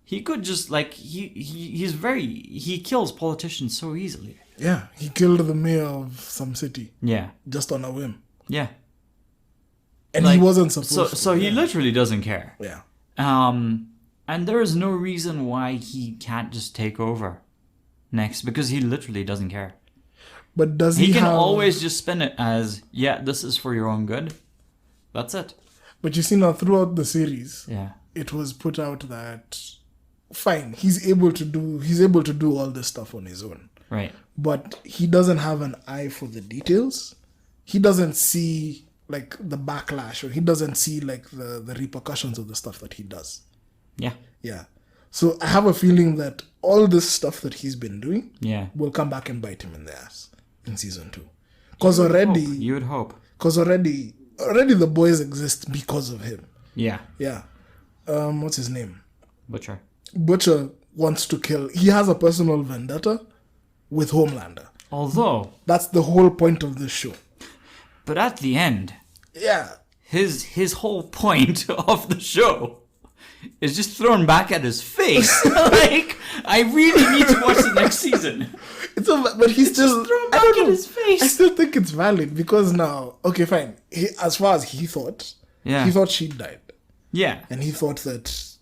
he could just, like, he kills politicians so easily. Yeah, he killed the mayor of some city. Yeah. Just on a whim. Yeah. And like, he wasn't supposed to. So he literally doesn't care. Yeah. And there is no reason why he can't just take over next, because he literally doesn't care. But does he can always just spin it as, yeah, this is for your own good. That's it. But you see now, throughout the series, yeah, it was put out that, fine, he's able to do all this stuff on his own. Right. But he doesn't have an eye for the details. He doesn't see like the backlash, or he doesn't see like the repercussions of the stuff that he does. Yeah. Yeah. So I have a feeling that all this stuff that he's been doing will come back and bite him in the ass in season 2. Because already... You would hope. Because already the boys exist because of him. Yeah. Yeah. What's his name? Butcher. Butcher wants to kill... He has a personal vendetta with Homelander. Although... That's the whole point of this show. But at the end... Yeah. His whole point of the show is just thrown back at his face. Like, I really need to watch the next season. But he's still thrown back at his face. I still think it's valid because now, okay, fine. As far as he thought she died. Yeah. And he thought that...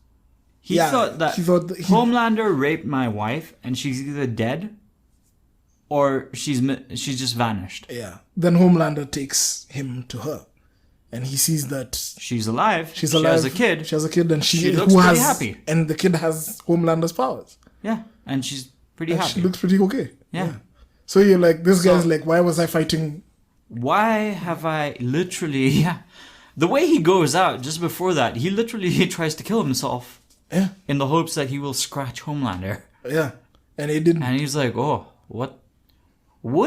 He thought that Homelander raped my wife and she's either dead or she's just vanished. Yeah. Then Homelander takes him to her. And he sees that she's alive. She's alive. She has a kid. She has a kid, and she looks pretty happy. And the kid has Homelander's powers. Yeah, and she's pretty happy. She looks pretty okay. Yeah. So you're like, this guy's like, why was I fighting? Why have I literally? Yeah, the way he goes out just before that, he literally tries to kill himself. Yeah. In the hopes that he will scratch Homelander. Yeah, and he didn't. And he's like, oh, what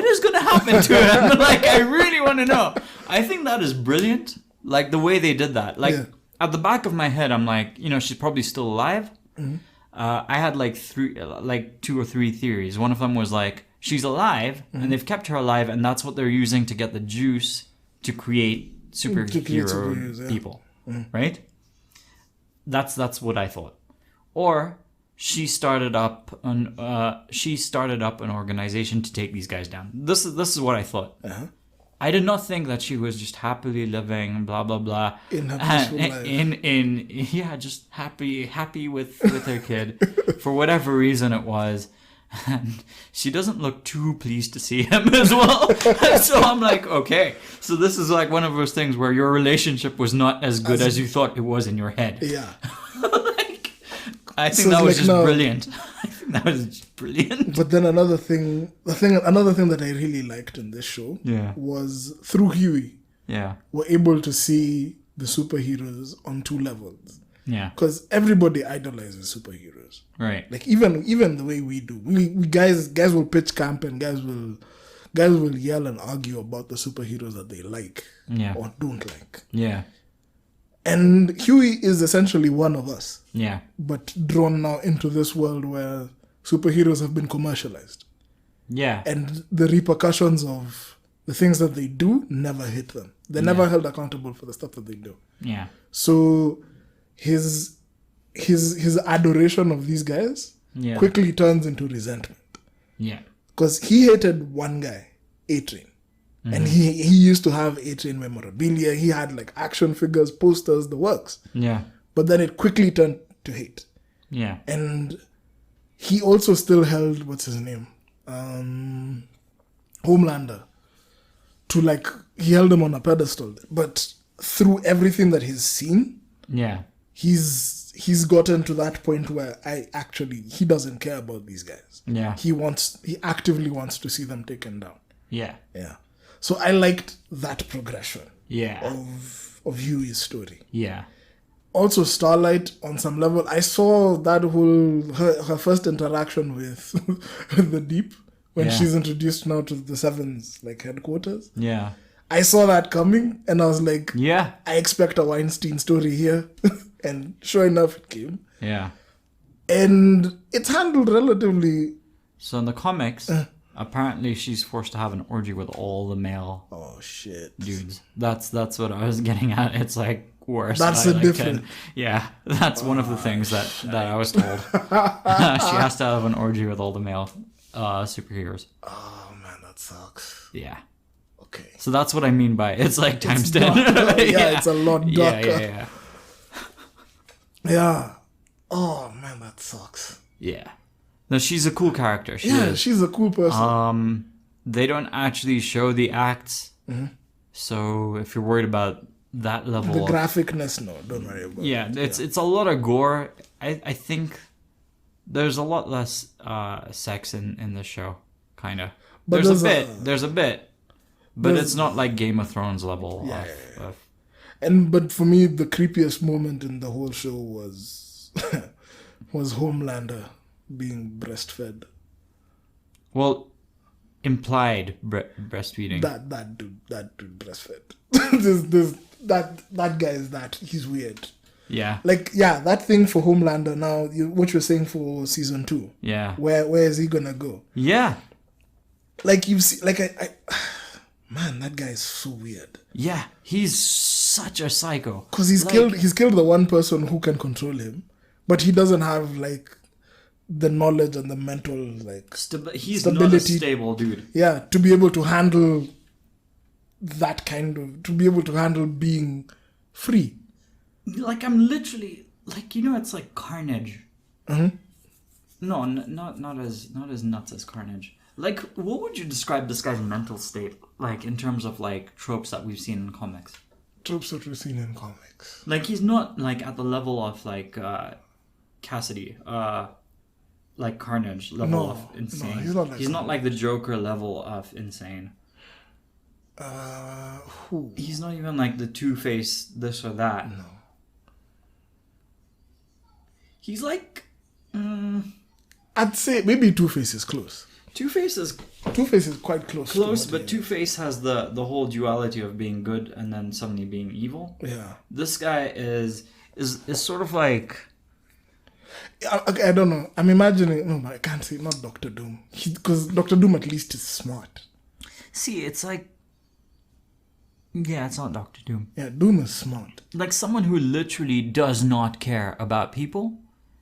is going to happen to him? Like, I really want to know. I think that is brilliant. Like, the way they did that. Like, at the back of my head, I'm like, she's probably still alive. Mm-hmm. I had, like, 2 or 3 theories. One of them was, like, she's alive, and they've kept her alive, and that's what they're using to get the juice to create superhero people. Mm-hmm. Right? That's what I thought. Or... She started up an organization to take these guys down. This is what I thought. Uh-huh. I did not think that she was just happily living, blah blah blah, in her peaceful life. Just happy with her kid, for whatever reason it was, and she doesn't look too pleased to see him as well. So I'm like, okay, so this is like one of those things where your relationship was not as good as you thought it was in your head. Yeah. I think that was just brilliant. I think that was just brilliant. But then another thing that I really liked in this show was through Huey. Yeah. We're able to see the superheroes on 2 levels. Yeah. Because everybody idolizes superheroes. Right. Like even the way we do. We guys will pitch camp and guys will yell and argue about the superheroes that they like or don't like. Yeah. And Huey is essentially one of us. Yeah. But drawn now into this world where superheroes have been commercialized. Yeah. And the repercussions of the things that they do never hit them. They're never held accountable for the stuff that they do. Yeah. So his adoration of these guys quickly turns into resentment. Yeah. Because he hated one guy, A-Train. And he used to have A-Train memorabilia. He had like action figures, posters, the works. Yeah. But then it quickly turned to hate. Yeah. And he also still held, what's his name? Homelander. To like, he held him on a pedestal. But through everything that he's seen, he's gotten to that point where he doesn't care about these guys. Yeah. He actively wants to see them taken down. Yeah. Yeah. So I liked that progression. Yeah. Of Huey's story. Yeah. Also, Starlight, on some level, I saw that her first interaction with the Deep when she's introduced now to the Seven's like headquarters. Yeah. I saw that coming, and I was like, yeah, I expect a Weinstein story here, and sure enough, it came. Yeah. And it's handled relatively. So in the comics, apparently she's forced to have an orgy with all the male. Oh shit, dudes. That's what I was getting at. It's like worse. That's a different. Yeah, that's one of the things that I was told. She has to have an orgy with all the male superheroes. Oh man, that sucks. Yeah. Okay. So that's what I mean by it's like times 10. Yeah, it's a lot darker. Yeah. Yeah. Oh man, that sucks. Yeah. No, she's a cool character. She's a cool person. They don't actually show the acts. Mm-hmm. So if you're worried about that level the graphicness, no, don't worry about it. It's a lot of gore. I think there's a lot less sex in the show, kind of. There's a bit. But it's not like Game of Thrones level. But for me, the creepiest moment in the whole show was Homelander being breastfed. Well, implied breastfeeding. That dude breastfed. that guy is that. He's weird. Yeah. Like, that thing for Homelander now, what you're saying for season 2. Yeah. Where is he gonna go? Yeah. Like, you see, like, I man, that guy is so weird. Yeah, he's such a psycho. Because he's killed the one person who can control him, but he doesn't have like the knowledge and the mental like he's stability. Not a stable dude. Yeah, to be able to handle that to be able to handle being free. Like I'm literally like it's like Carnage. Mm-hmm. No, not as nuts as Carnage. Like, what would you describe this guy's mental state like in terms of like tropes that we've seen in comics? Tropes that we've seen in comics. Like he's not like at the level of like Cassidy, like Carnage level of insane. No, he's not like the Joker level of insane. Who? He's not even like the Two-Face this or that. No. He's like. I'd say maybe Two-Face is close. Two-Face is quite close. But Two-Face has the whole duality of being good and then suddenly being evil. Yeah. This guy is sort of like. I don't know. I'm imagining. No, I can't say not Doctor Doom. Because Doctor Doom at least is smart. See, it's like. Yeah, it's not Doctor Doom. Yeah, Doom is smart. Like someone who literally does not care about people,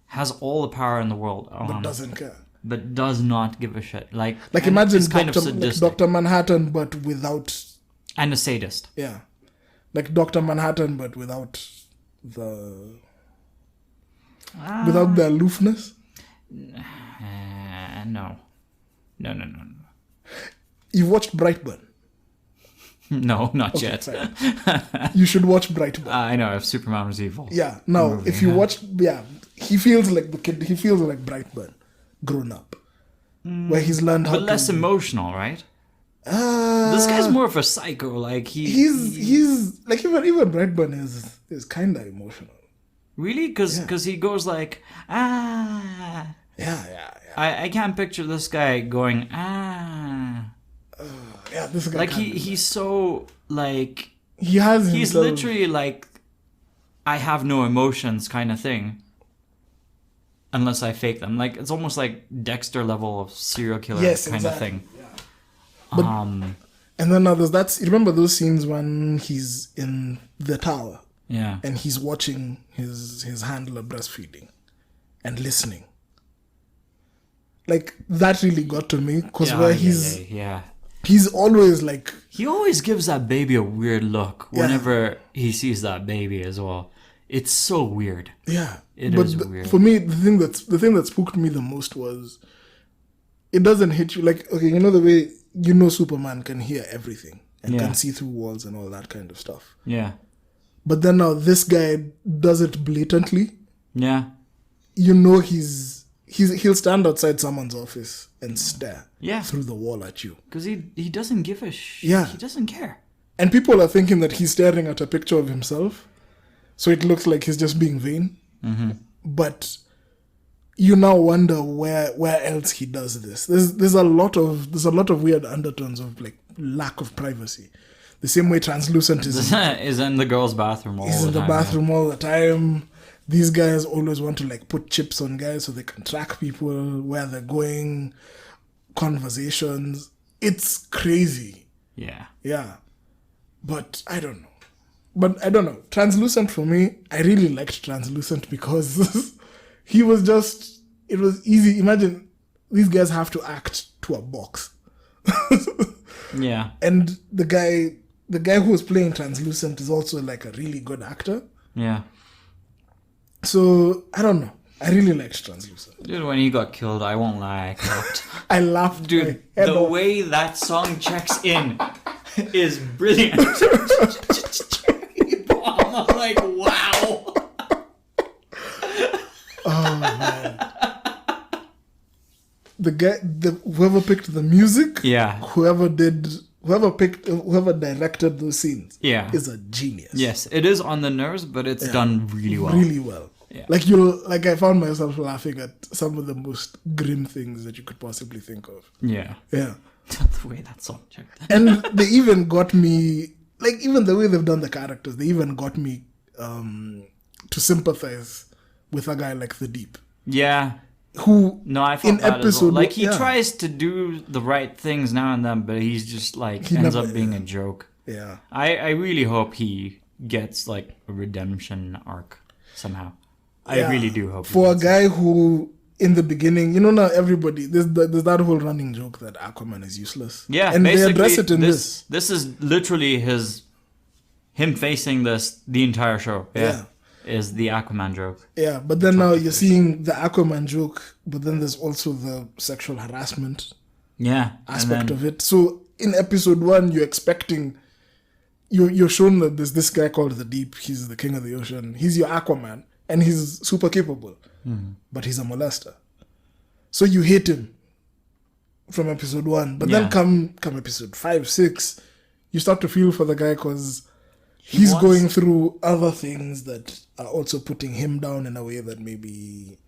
has all the power in the world, but doesn't care. But does not give a shit. Like imagine Dr. Manhattan, but without. And a sadist. Yeah, like Dr. Manhattan, but without the aloofness. No. You watched Brightburn? No, not yet. You should watch Brightburn. I know, if Superman was evil. Yeah, no, if you watch, he feels like the kid, he feels like Brightburn, grown up. Where he's learned how to... But less emotional, right? This guy's more of a psycho, like he's like, even Brightburn is kind of emotional. Really? Because he goes like, ah... Yeah. I can't picture this guy going, this guy like he's so like he's literally like I have no emotions kind of thing. unless I fake them. Like, it's almost like Dexter level of serial killer kind of thing. Yeah. But, and then now there's that. You remember those scenes when he's in the tower? Yeah. And he's watching his handler breastfeeding and listening. Like, that really got to me because he's always like... He always gives that baby a weird look whenever he sees that baby as well. It's so weird. Yeah. It is weird. For me, the thing that spooked me the most was it doesn't hit you like, okay, you know the way, you know, Superman can hear everything and can see through walls and all that kind of stuff. Yeah. But then now this guy does it blatantly. Yeah. You know he'll stand outside someone's office and stare through the wall at you. Because he doesn't give a shit. Yeah. He doesn't care. And people are thinking that he's staring at a picture of himself. So it looks like he's just being vain. Mm-hmm. But you now wonder where else he does this. There's a lot of weird undertones of like lack of privacy. The same way Translucent is in the girl's bathroom all the time. He's in the bathroom all the time. These guys always want to like put chips on guys so they can track people, where they're going, conversations. It's crazy. Yeah. Yeah. But I don't know. Translucent for me, I really liked Translucent because it was easy. Imagine these guys have to act to a box. Yeah. And the guy who was playing Translucent is also like a really good actor. Yeah. So, I don't know. I really liked Translucent. Dude, when he got killed, I won't lie, I clapped. I laughed. Dude, the way that song checks in is brilliant. I'm like, wow. Oh, man. Whoever picked the music, whoever directed those scenes, is a genius. Yes, it is on the nerves, but it's done really well. Really well. Yeah. I found myself laughing at some of the most grim things that you could possibly think of. Yeah. Yeah. The way that song checked. And they even got me, like, even the way they've done the characters, they even got me to sympathize with a guy like The Deep. Yeah. Who I felt that as well. Like, he tries to do the right things now and then, but he's just like ends up being a joke. Yeah. I really hope he gets like a redemption arc somehow. I really do hope. For a guy who, in the beginning, you know, now everybody, there's that whole running joke that Aquaman is useless. Yeah, and they address it in this. This is literally him facing this the entire show. Yeah. Is the Aquaman joke. Yeah, but then now you're seeing the Aquaman joke, but then there's also the sexual harassment aspect of it. So in episode 1, you're expecting, you're shown that there's this guy called The Deep. He's the king of the ocean. He's your Aquaman, and he's super capable, but he's a molester. So you hate him from episode 1, but then come episode 5, 6, you start to feel for the guy because he's going through other things that are also putting him down in a way that maybe,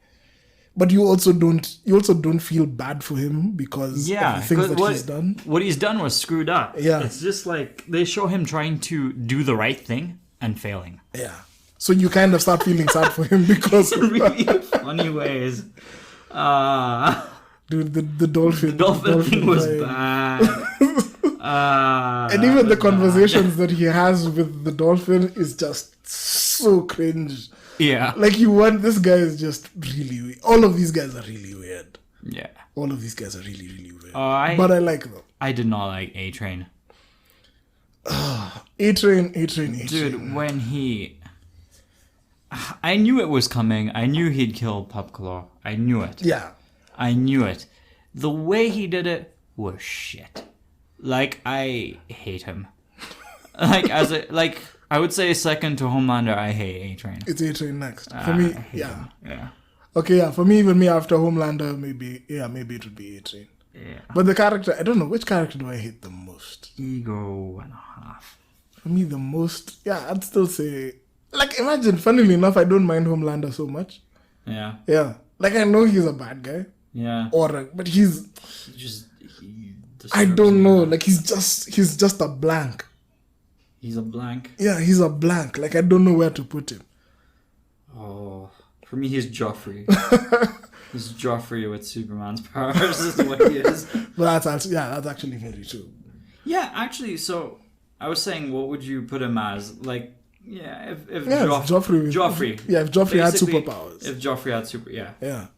but you also don't feel bad for him because of the things that he's done. What he's done was screwed up. Yeah, it's just like they show him trying to do the right thing and failing. Yeah, so you kind of start feeling sad for him because really funny ways. Dude, the dolphin thing was bad. And even the conversations that he has with the dolphin is just so cringe. Yeah. Like, this guy is just really weird. All of these guys are really weird. Yeah. All of these guys are really, really weird. But I like them. I did not like A-Train. A-Train. Dude, when he... I knew it was coming. I knew he'd kill Popclaw. I knew it. Yeah. I knew it. The way he did it was shit. Like, I hate him. I would say second to Homelander, I hate A-Train. It's A-Train next. For me, yeah. Yeah. Okay, yeah. For me, even after Homelander, maybe it would be A-Train. Yeah. But the character, I don't know, which character do I hate the most? Ego and a half. For me, the most, I'd still say, like, imagine, funnily enough, I don't mind Homelander so much. Yeah. Yeah. Like, I know he's a bad guy. Yeah. But he's... I don't know. Like, he's just a blank. He's a blank? Yeah, he's a blank. Like, I don't know where to put him. Oh. For me, he's Joffrey. He's Joffrey with Superman's powers is what he is. But that's actually very true. Yeah, actually, so I was saying, what would you put him as? Like, yeah, if Joffrey. Yeah, if Joffrey had Basically, superpowers. If Joffrey had Yeah.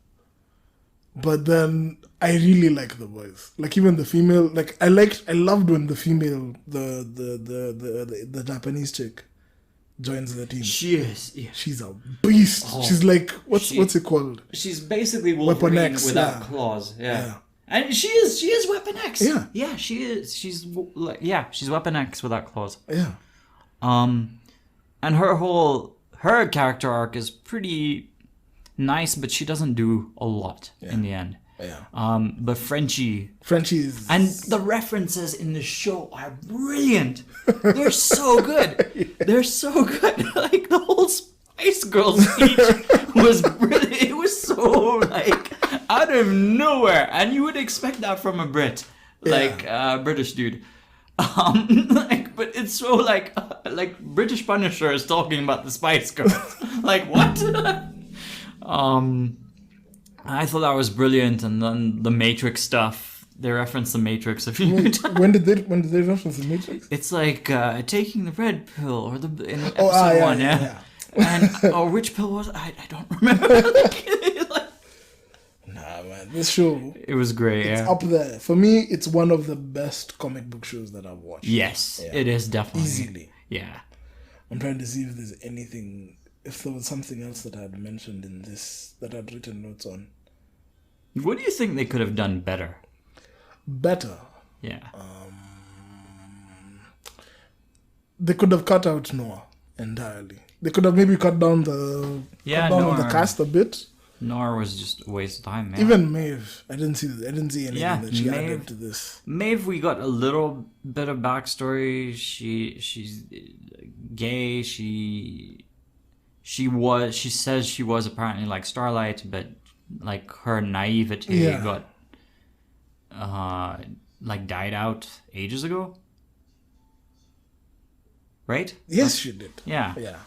But then I really like the boys. Like even the female, like I loved when the female, the Japanese chick joins the team. She is. Yeah. She's a beast. Oh, she's like what's it called? She's basically Wolverine Weapon X, without claws. Yeah. And she is Weapon X. Yeah. Yeah, she is. She's Weapon X without claws. Yeah. And her character arc is pretty nice, but she doesn't do a lot in the end. Yeah. But Frenchie is... And the references in the show are brilliant. They're so good. They're so good. Like the whole Spice Girls speech was brilliant. It was so like out of nowhere, and you would expect that from a Brit, like British dude. But it's so like British Punisher is talking about the Spice Girls. Like what? I thought that was brilliant, and then the Matrix stuff. They reference the Matrix a few times. When did they reference the Matrix? It's like taking the red pill or in episode 1, yeah. And which pill was I don't remember. Nah, man, this show. It was great. It's up there for me. It's one of the best comic book shows that I've watched. Yes, it is definitely easily. Yeah. I'm trying to see if there's anything. If there was something else that I had mentioned in this that I'd written notes on. What do you think they could have done better? Better? Yeah. They could have cut out Noah entirely. They could have maybe cut down the cast a bit. Noah was just a waste of time, man. Even Maeve, I didn't see anything that she added to this. Maeve, we got a little bit of backstory. She's gay. She says she was apparently like Starlight, but like her naivety got died out ages ago. Right? Yes, she did. Yeah. Yeah.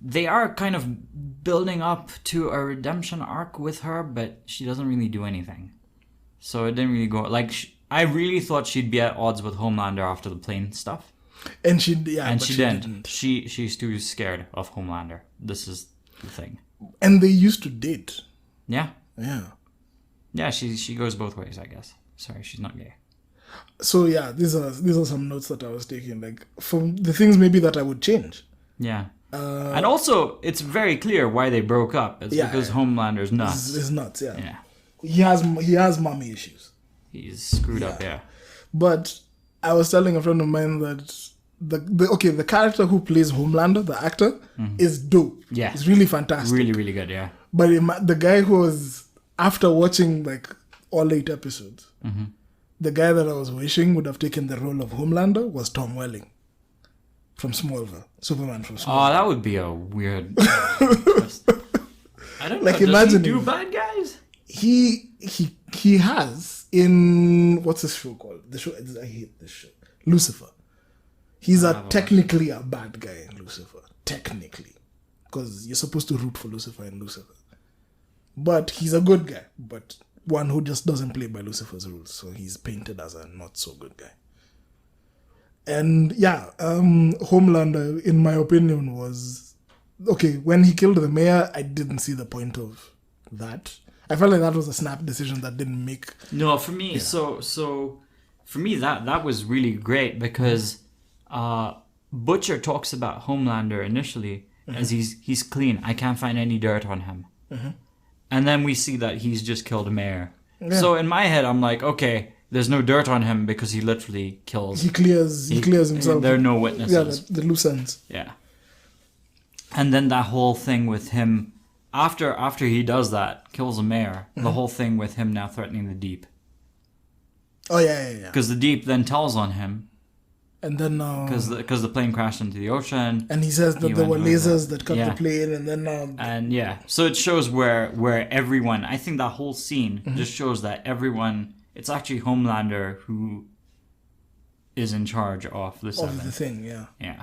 They are kind of building up to a redemption arc with her, but she doesn't really do anything. So it didn't really go I really thought she'd be at odds with Homelander after the plane stuff. And she didn't. She's too scared of Homelander. This is the thing. And they used to date. Yeah. Yeah. Yeah, she goes both ways, I guess. Sorry, she's not gay. So yeah, these are some notes that I was taking, like from the things maybe that I would change. Yeah. And also, it's very clear why they broke up. It's because Homelander's nuts. He's nuts, yeah. Yeah. He has mommy issues. He's screwed up, yeah. But I was telling a friend of mine that the character who plays Homelander, the actor, is dope. Yeah. He's really fantastic. Really, really good, yeah. But the guy who was, after watching like all 8 episodes, the guy that I was wishing would have taken the role of Homelander was Tom Welling from Smallville. Superman from Smallville. Oh, that would be a weird twist. I don't know. Like, imagine does he do bad guys? He has in, what's this show called? The show, I hate this show. Lucifer. He's technically a bad guy in Lucifer. Technically. Because you're supposed to root for Lucifer in Lucifer. But he's a good guy. But one who just doesn't play by Lucifer's rules. So he's painted as a not so good guy. And yeah, Homelander, in my opinion, was... Okay, when he killed the mayor, I didn't see the point of that. I felt like that was a snap decision that didn't make... No, for me, so for me, that was really great because Butcher talks about Homelander initially as he's clean. I can't find any dirt on him. And then we see that he's just killed a mayor. Yeah. So in my head, I'm like, okay, there's no dirt on him because he literally kills. He clears himself. There are no witnesses. Yeah, the loose ends. Yeah. And then that whole thing with him, after he does that, kills a mayor, the whole thing with him now threatening the Deep. Oh, yeah. Because the Deep then tells on him. And then... Because the plane crashed into the ocean. And he says that there were lasers that cut the plane, and then... And yeah, so it shows where everyone... I think that whole scene just shows that everyone... It's actually Homelander who is in charge of the Seven. Of the thing, yeah. Yeah.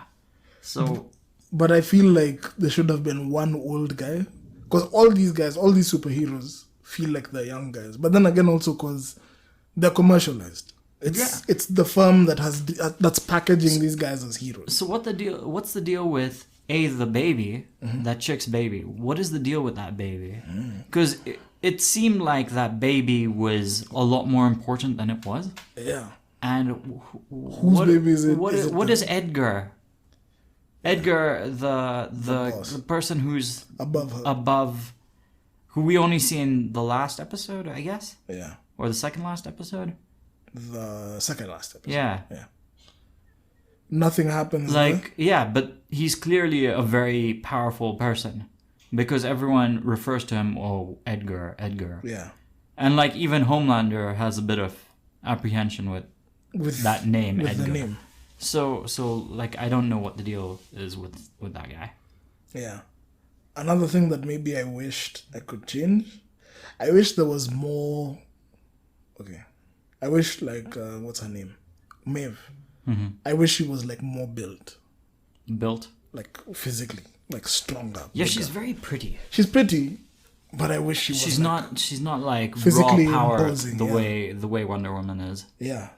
So... But I feel like there should have been one old guy Because all these guys, all these superheroes feel like they're young guys. But then again, also because they're commercialized. It's the firm that's packaging these guys as heroes. So what's the deal with the baby, that chick's baby? What is the deal with that baby? Because it seemed like that baby was a lot more important than it was. Yeah. And whose baby is it? What is Edgar? Edgar, the person who's above, who we only see in the last episode, I guess. Yeah. Or the second last episode. The second last episode. Yeah. Yeah. Nothing happens. But he's clearly a very powerful person because everyone refers to him, Edgar. Yeah. And like even Homelander has a bit of apprehension with that name, with Edgar. The name. So like I don't know what the deal is with that guy. Yeah. Another thing that maybe I wished I could change. I wish there was more. Okay. I wish what's her name? Maeve. Mm-hmm. I wish she was like more built. Built? Like physically, like stronger. Yeah, bigger. she's very pretty. She's pretty, but I wish she was. She's not like physically raw power imposing, the way Wonder Woman is. Yeah.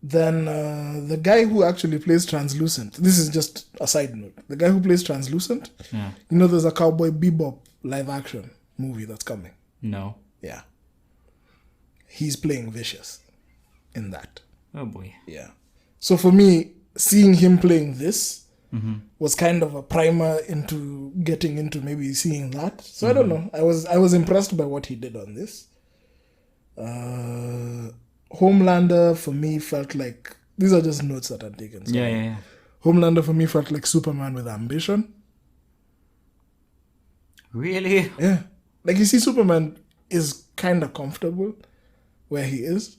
Then the guy who actually plays Translucent. This is just a side note. The guy who plays Translucent. Yeah. You know, there's a Cowboy Bebop live action movie that's coming. No. Yeah. He's playing Vicious in that. Oh boy. Yeah. So for me, seeing him playing this was kind of a primer into getting into maybe seeing that. So I don't know. I was impressed by what he did on this. Homelander for me felt like, these are just notes that I've taken. So Yeah. Homelander for me felt like Superman with ambition. Really? Yeah. Like you see, Superman is kind of comfortable where he is,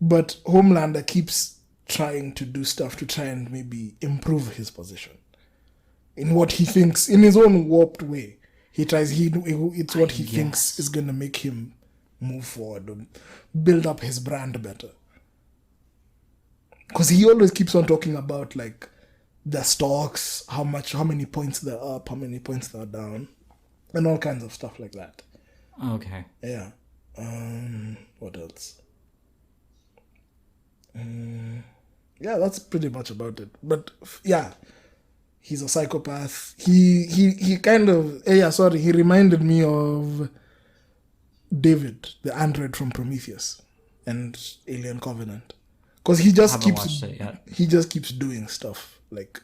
but Homelander keeps trying to do stuff to try and maybe improve his position in what he thinks, in his own warped way. It's what he thinks is going to make him move forward and build up his brand better. Because he always keeps on talking about like the stocks, how many points they're up, how many points they're down, and all kinds of stuff like that. Okay. Yeah. What else? Yeah, that's pretty much about it. But yeah, he's a psychopath. He kind of he reminded me of David, the android from Prometheus and Alien Covenant, because he just keeps doing stuff like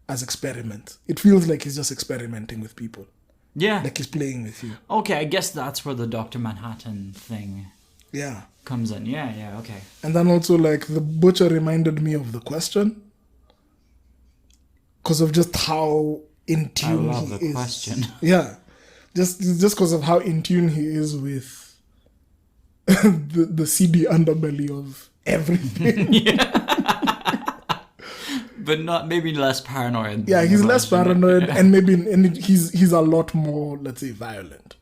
as experiment. It feels like he's just experimenting with people. Yeah, like he's playing with you. Okay, I guess that's where the Dr. Manhattan thing comes in. Yeah, okay. And then also like the Butcher reminded me of The Question because of just how in tune he is. Question. Yeah. Just because of how in tune he is with the seedy underbelly of everything. But maybe less paranoid. Yeah, he's less paranoid, and he's a lot more, let's say, violent.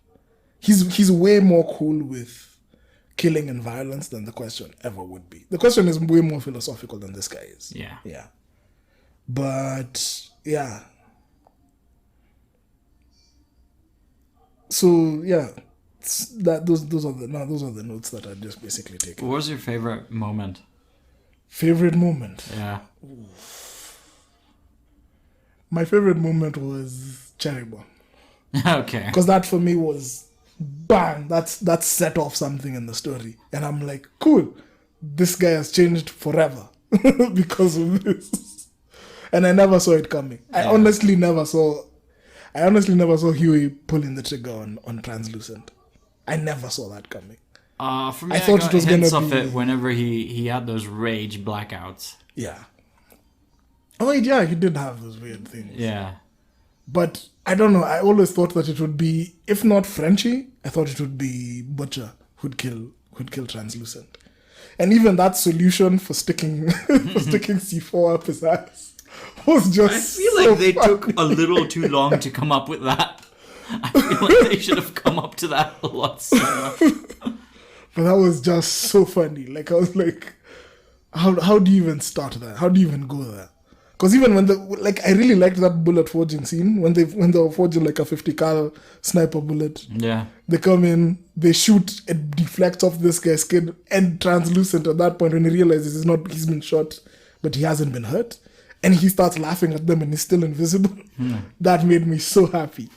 He's way more cool with killing and violence than The Question ever would be. The Question is way more philosophical than this guy is. Yeah. But yeah. So yeah, those are the notes that I just basically taken. What was your favorite moment? Favorite moment? Yeah. My favorite moment was Cherry Bomb. Okay. Because that for me was bang. That set off something in the story, and I'm like, cool. This guy has changed forever because of this, and I never saw it coming. Yeah. I honestly never saw Huey pulling the trigger on Translucent. I never saw that coming. For me, I thought it was hints of it whenever he had those rage blackouts. Yeah. Oh yeah, he did have those weird things. Yeah. But I don't know. I always thought that it would be, if not Frenchie, I thought it would be Butcher who'd kill Translucent, and even that solution for sticking C4 up his ass was just. I feel like they took a little too long to come up with that. I feel like they should have come up to that a lot sooner. But that was just so funny. Like I was like, how do you even start that? How do you even go there? Because even when I really liked that bullet forging scene when they were forging like a 50 cal sniper bullet. Yeah. They come in, they shoot, it deflects off this guy's skin and translucent at that point when he realizes he's been shot, but he hasn't been hurt. And he starts laughing at them and he's still invisible. That made me so happy.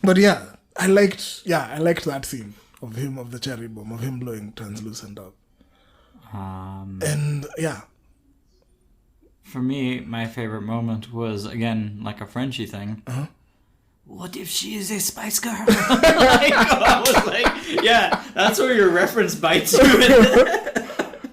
But yeah, I liked that scene of the cherry bomb, of him blowing translucent up. And yeah. For me, my favorite moment was, again, like a Frenchie thing. What if she is a Spice Girl? I was like, yeah, that's where your reference bites you.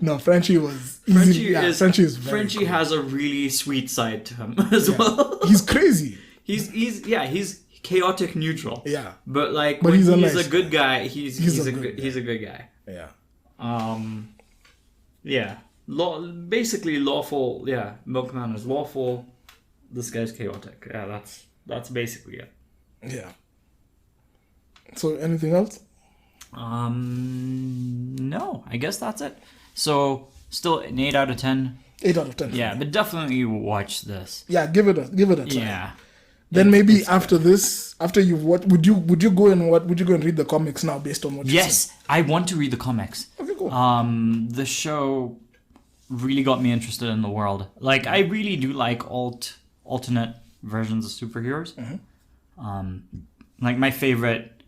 No, Frenchie was easy. Frenchie is very Frenchie cool. has a really sweet side to him as well. He's crazy. He's chaotic neutral. Yeah. But like But when he's a he's nice a good guy. guy, he's a good guy. Yeah. Yeah. Basically lawful. Yeah, Milkman is lawful. This guy's chaotic. Yeah, that's basically it. Yeah. So anything else? No, I guess that's it. So still an 8 out of 10. 8 out of 10. Yeah, but definitely watch this. Yeah, give it a try. Yeah. Then maybe after this, after you've watched, would you go and read the comics now based on what you Yes, I want to read the comics. Okay, cool. The show really got me interested in the world. Like, I really do like alternate versions of superheroes. Like, my favorite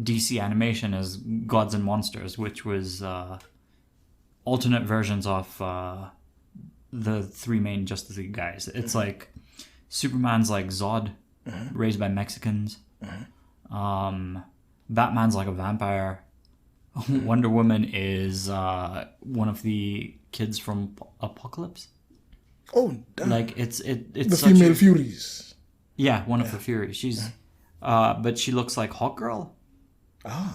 DC animation is Gods and Monsters, which was alternate versions of the three main Justice League guys. It's like Superman's like Zod, raised by Mexicans. Batman's like a vampire. Wonder Woman is one of the kids from Apocalypse. Oh, damn. Like it's the female Furies. Yeah, one of the Furies. She's but she looks like Hawkgirl.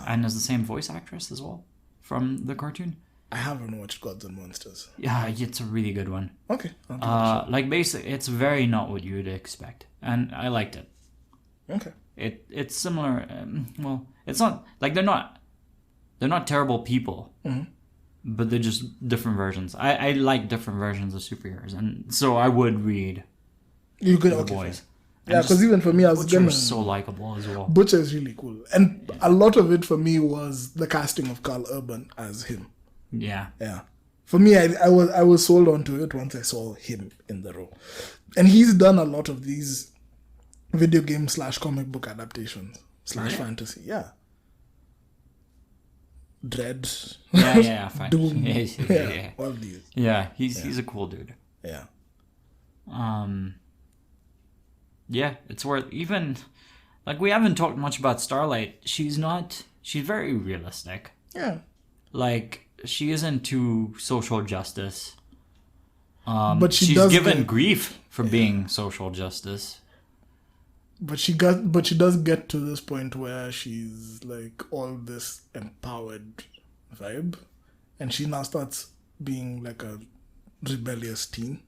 And is the same voice actress as well from the cartoon. I haven't watched Gods and Monsters. Yeah, it's a really good one. Okay. Like basically, it's very not what you would expect, and I liked it. Okay. It's similar. Well, it's not like they're not terrible people, but they're just different versions. I like different versions of superheroes, and so I would read You could The okay. Boys. Yeah, because even for me, I was Butcher gonna. is so likable as well. Butcher is really cool, and a lot of it for me was the casting of Carl Urban as him. Yeah. Yeah. For me, I was sold onto it once I saw him in the role. And he's done a lot of these video game / comic book adaptations / fantasy. Yeah. Dread. Yeah, fine. Doom. Yeah. All of these. Yeah, he's a cool dude. Yeah. Yeah, it's worth even like we haven't talked much about Starlight. She's very realistic. Yeah. Like she isn't too social justice. But she's given grief for being social justice. But she does get to this point where she's like all this empowered vibe, and she now starts being like a rebellious teen.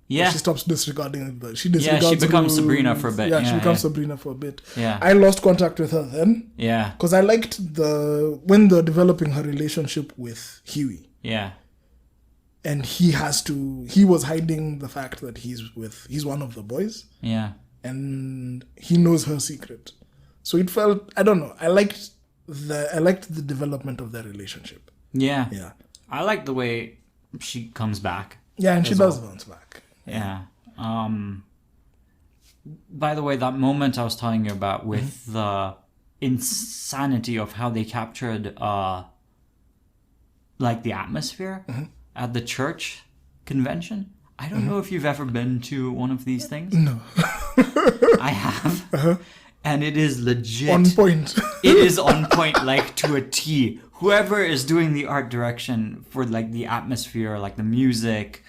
Yeah. She stops disregarding it. She becomes Sabrina for a bit. Yeah, she becomes Sabrina for a bit. Yeah. I lost contact with her then. Yeah. Because I liked when they're developing her relationship with Huey. Yeah. And he was hiding the fact that he's one of the boys. Yeah. And he knows her secret. So it felt, I don't know, I liked the development of their relationship. Yeah. Yeah. I like the way she comes back. Yeah, and she does bounce back. Yeah. By the way, that moment I was telling you about with the insanity of how they captured like the atmosphere at the church convention. I don't know if you've ever been to one of these things. No. I have. And it is legit. On point. It is on point, like to a T. Whoever is doing the art direction for like the atmosphere, like the music,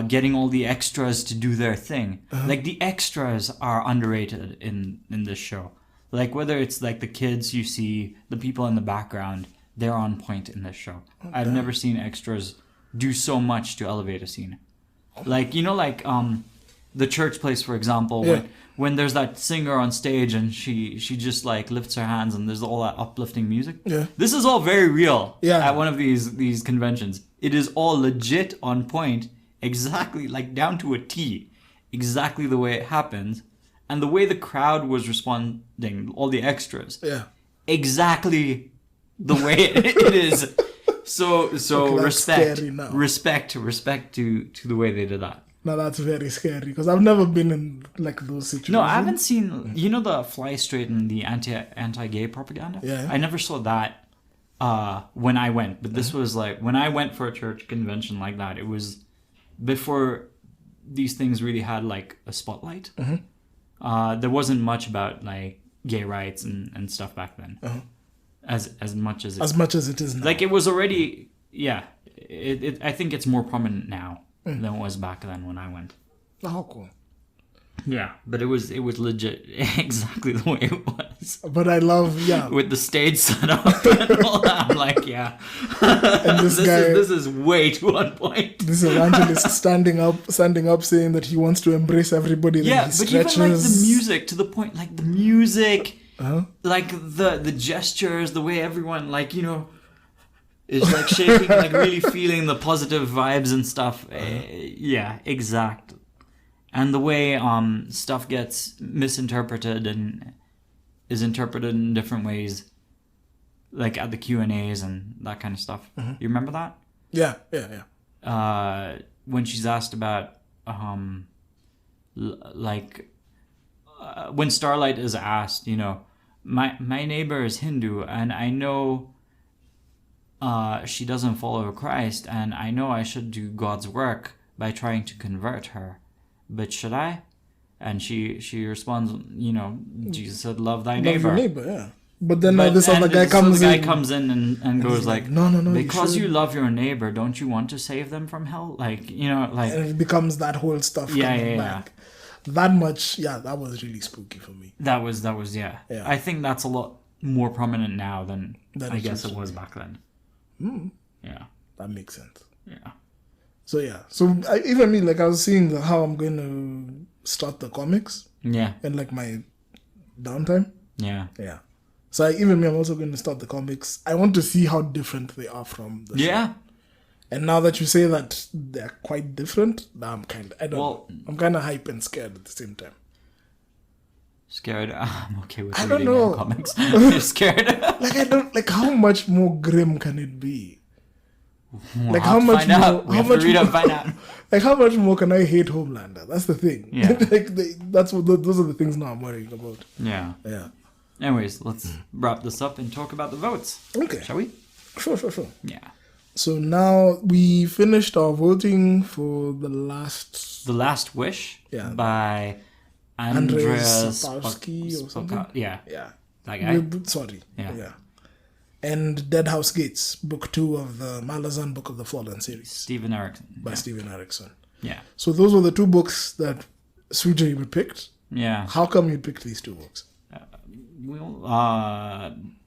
getting all the extras to do their thing. Like the extras are underrated in this show. Like whether it's like the kids you see, the people in the background, they're on point in this show. Okay. I've never seen extras do so much to elevate a scene. Like, you know, like the church place, for example, when there's that singer on stage and she just like lifts her hands and there's all that uplifting music. Yeah. This is all very real at one of these conventions. It is all legit on point. exactly, like down to a T, exactly the way it happened, and the way the crowd was responding, all the extras, Yeah. exactly the way it is. So Okay, that's scary now. respect to the way they did that. Now that's very scary because I've never been in like those situations. No, I haven't seen. You know the fly straight and the anti-gay propaganda. Yeah. I never saw that when I went, but this was like when I went for a church convention like that. It was before these things really had like a spotlight. There wasn't much about like gay rights and stuff back then. As much as it is now. Like it was already. Yeah, I think it's more prominent now than it was back then when I went. Oh, cool. Yeah, but it was legit exactly the way it was. But I love, with the stage set up and all that. I'm like, yeah. And this guy, this is way too on point. This evangelist standing up saying that he wants to embrace everybody. Yeah, but even like the music, to the point, like the music, like the gestures, the way everyone, like, you know, is like shaking, like really feeling the positive vibes and stuff. Yeah, exact. And the way stuff gets misinterpreted and is interpreted in different ways, like at the Q&As and that kind of stuff. You remember that? Yeah. When she's asked about, when Starlight is asked, you know, my neighbor is Hindu and I know she doesn't follow Christ and I know I should do God's work by trying to convert her. But should I? And she responds, you know, Jesus said, love thy neighbor. Love your neighbor, yeah. But then now this other guy comes in. The guy comes in and goes like, no, because you love your neighbor, don't you want to save them from hell? Like, you know, like. And it becomes that whole stuff coming back. That much, that was really spooky for me. That was, yeah. I think that's a lot more prominent now than I guess it was back then. Yeah. That makes sense. Yeah. So even me, like I was seeing how I'm going to start the comics. Yeah. And like my downtime. Yeah. Yeah. So I'm also going to start the comics. I want to see how different they are from the show. And now that you say that they're quite different, I'm kind of hype and scared at the same time. Scared? I'm okay with I reading don't know. Comics. You're scared? How much more grim can it be? Like how much more? We have to read up, find out. Like how much more can I hate Homelander? That's the thing. Yeah. Those are the things now I'm worrying about. Yeah. Yeah. Anyways, let's wrap this up and talk about the votes. Okay. Shall we? Sure. Yeah. So now we finished our voting for the last Wish. Yeah. By Andres Sapkowski or something. Yeah. That guy. Yeah. And Dead House Gates, book 2 of the Malazan Book of the Fallen series. Steven Erikson. By Steven Erikson. Yeah. So those were the 2 books that Sweetjay picked. Yeah. How come you picked these 2 books?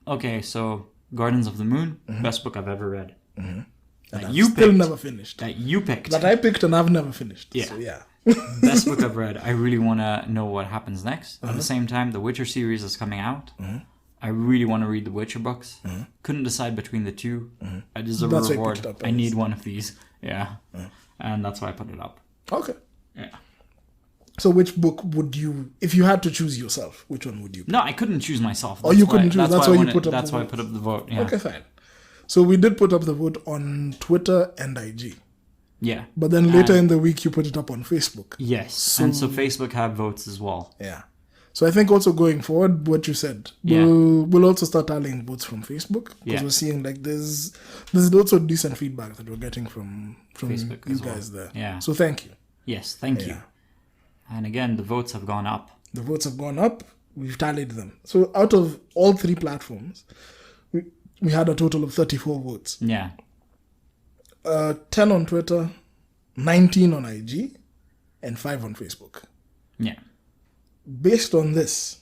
Okay, so Gardens of the Moon, best book I've ever read. That you still never finished. That you picked. That I picked and I've never finished. Yeah. So, yeah. Best book I've read. I really want to know what happens next. At the same time, the Witcher series is coming out. I really want to read the Witcher books. Couldn't decide between the 2. I deserve a reward. I need one of these. Yeah. And that's why I put it up. Okay. Yeah. So which book would you, if you had to choose yourself, which one would you pick? No, I couldn't choose myself. You couldn't choose. That's why you put up the vote. That's why I put up the vote. Yeah. Okay, fine. So we did put up the vote on Twitter and IG. Yeah. But then later in the week, you put it up on Facebook. Yes. So Facebook have votes as well. Yeah. So I think also going forward, what you said, we'll also start tallying votes from Facebook because we're seeing like there's also decent feedback that we're getting from Facebook you guys there. Yeah. So thank you. Yes, thank you. And again, the votes have gone up. The votes have gone up. We've tallied them. So out of all 3 platforms, we had a total of 34 votes. Yeah. 10 on Twitter, 19 on IG, and 5 on Facebook. Yeah. Based on this,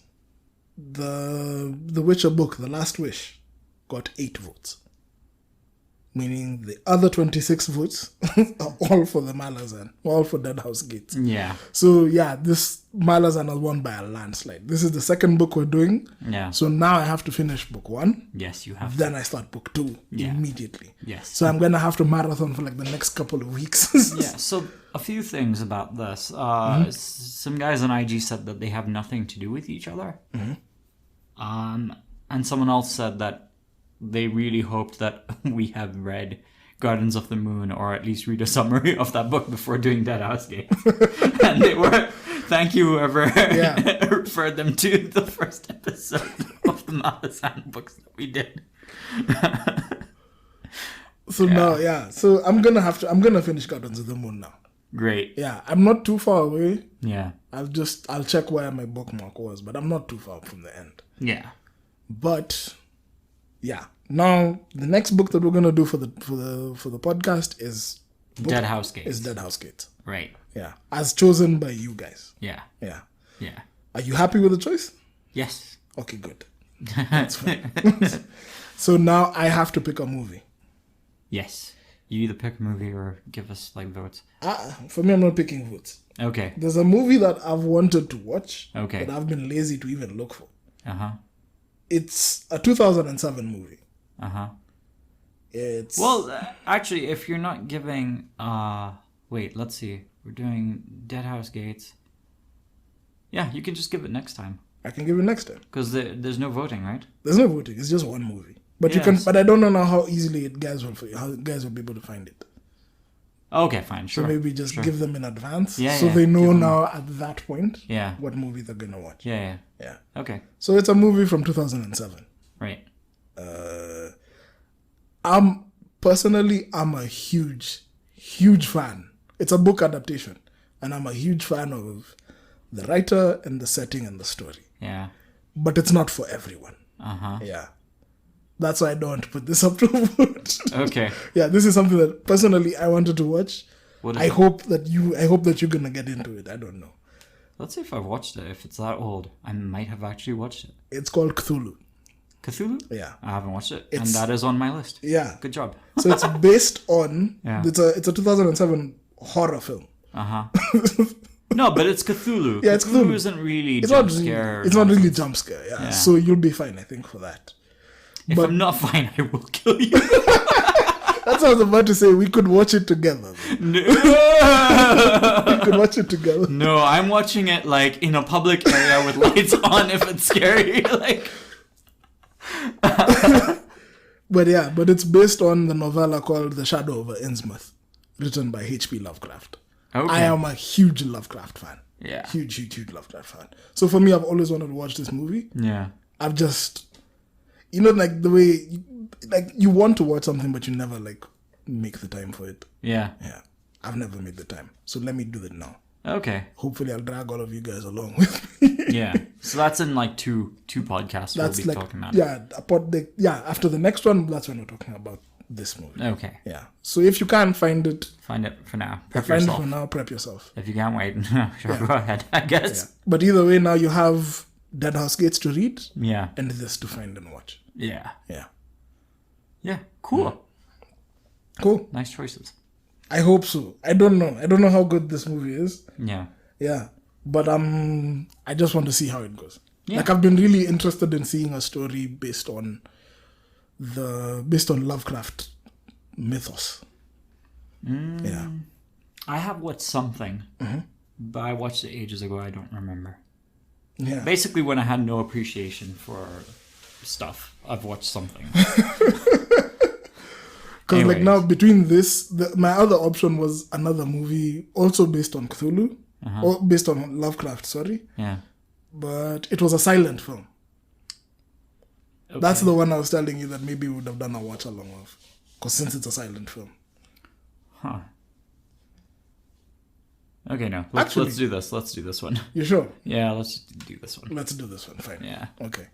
the Witcher book, The Last Wish, got 8 votes. meaning the other 26 votes are all for the Malazan, all for Dead House Gates. Yeah. So yeah, this Malazan has won by a landslide. This is the second book we're doing. Yeah. So now I have to finish book 1. Yes, you have. Then I start book 2 immediately. Yes. So I'm gonna have to marathon for like the next couple of weeks. Yeah. So a few things about this. Some guys on IG said that they have nothing to do with each other. And someone else said that they really hoped that we have read Gardens of the Moon, or at least read a summary of that book before doing Dead House Gates. And they were, thank you whoever referred them to the first episode of the Malazan books that we did. So now, so I'm gonna finish Gardens of the Moon now. Great. Yeah, I'm not too far away. Yeah. I'll check where my bookmark was, but I'm not too far from the end. Yeah. But yeah, now the next book that we're gonna do for the podcast is Dead House Gates. Is Dead House Gates. Right. Yeah, as chosen by you guys. Yeah. Yeah. Yeah. Are you happy with the choice? Yes. Okay, good. That's fine. So now I have to pick a movie. Yes. You either pick a movie or give us like votes. For me, I'm not picking votes. Okay. There's a movie that I've wanted to watch. Okay. But I've been lazy to even look for. It's a 2007 movie. It's... Well, actually, if you're not giving... wait, let's see. We're doing Dead House Gates. Yeah, you can just give it next time. I can give it next time. Because there's no voting, right? There's no voting. It's just one movie. But you can... But I don't know now how easily guys will be able to find it. Okay, fine, sure. So maybe just give them in advance. Yeah, so they know now at that point what movie they're going to watch. Yeah. Okay. So it's a movie from 2007. Right. I'm a huge fan. It's a book adaptation. And I'm a huge fan of the writer and the setting and the story. Yeah. But it's not for everyone. Yeah. That's why I don't want to put this up to a vote. Okay. Yeah, this is something that personally I wanted to watch. I hope that you're gonna get into it. I don't know. Let's see if I've watched it. If it's that old, I might have actually watched it. It's called Cthulhu. Cthulhu? Yeah. I haven't watched it. And that is on my list. Yeah. Good job. So it's based on it's a 2007 horror film. No, but it's Cthulhu. Yeah, it's Cthulhu. Isn't really jump scare. It's not really jump scare, yeah. So you'll be fine, I think, for that. If I'm not fine, I will kill you. That's what I was about to say. We could watch it together. No. We could watch it together. No, I'm watching it like in a public area with lights on if it's scary. Like. But it's based on the novella called The Shadow over Innsmouth, written by H.P. Lovecraft. Okay. I am a huge Lovecraft fan. Yeah. Huge Lovecraft fan. So for me, I've always wanted to watch this movie. Yeah. I've just... You know, like the way, you want to watch something, but you never make the time for it. Yeah. Yeah. I've never made the time. So let me do that now. Okay. Hopefully I'll drag all of you guys along with me. Yeah. So that's in two podcasts we'll be talking about. Yeah. After the next one, that's when we're talking about this movie. Okay. Yeah. So if you can't find it. Find it for now. Prep yourself. If you can't wait, go ahead, I guess. Yeah. But either way, now you have Dead House Gates to read. Yeah. And this to find and watch. Yeah. Yeah. Yeah. Cool. Cool. Nice choices. I hope so. I don't know how good this movie is. Yeah. Yeah. But I just want to see how it goes. Yeah. I've been really interested in seeing a story based on Lovecraft mythos. Yeah. I have watched something, but I watched it ages ago. I don't remember. Yeah. Basically, when I had no appreciation for stuff, I've watched something. Because now between this, my other option was another movie also based on Cthulhu, or based on Lovecraft, sorry. Yeah. But it was a silent film. Okay. That's the one I was telling you that maybe we would have done a watch along of. Because since it's a silent film. Huh. Okay, no. Let's do this. Let's do this one. You sure? Yeah, let's do this one. Let's do this one. Fine. Yeah. Okay.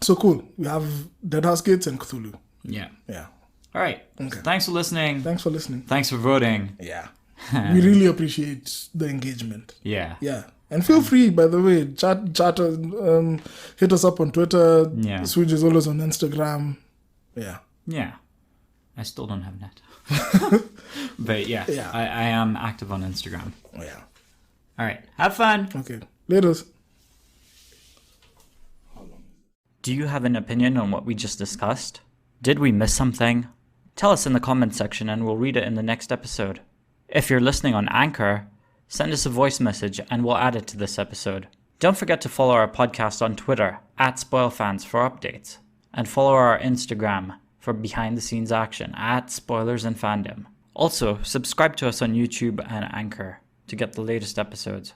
So cool. We have Dead House Gates and Cthulhu. Yeah. Yeah. All right. Okay. So thanks for listening. Thanks for voting. Yeah. We really appreciate the engagement. Yeah. Yeah. And feel free, by the way, hit us up on Twitter. Yeah. Switch is always on Instagram. Yeah. Yeah. I still don't have net. But yeah, Yeah. I am active on Instagram. Oh, yeah. All right. Have fun. Okay. Laters. Do you have an opinion on what we just discussed? Did we miss something? Tell us in the comments section and we'll read it in the next episode. If you're listening on Anchor, send us a voice message and we'll add it to this episode. Don't forget to follow our podcast on Twitter @SpoilFans for updates. And follow our Instagram for behind the scenes action @SpoilersInFandom. Also, subscribe to us on YouTube and Anchor to get the latest episodes.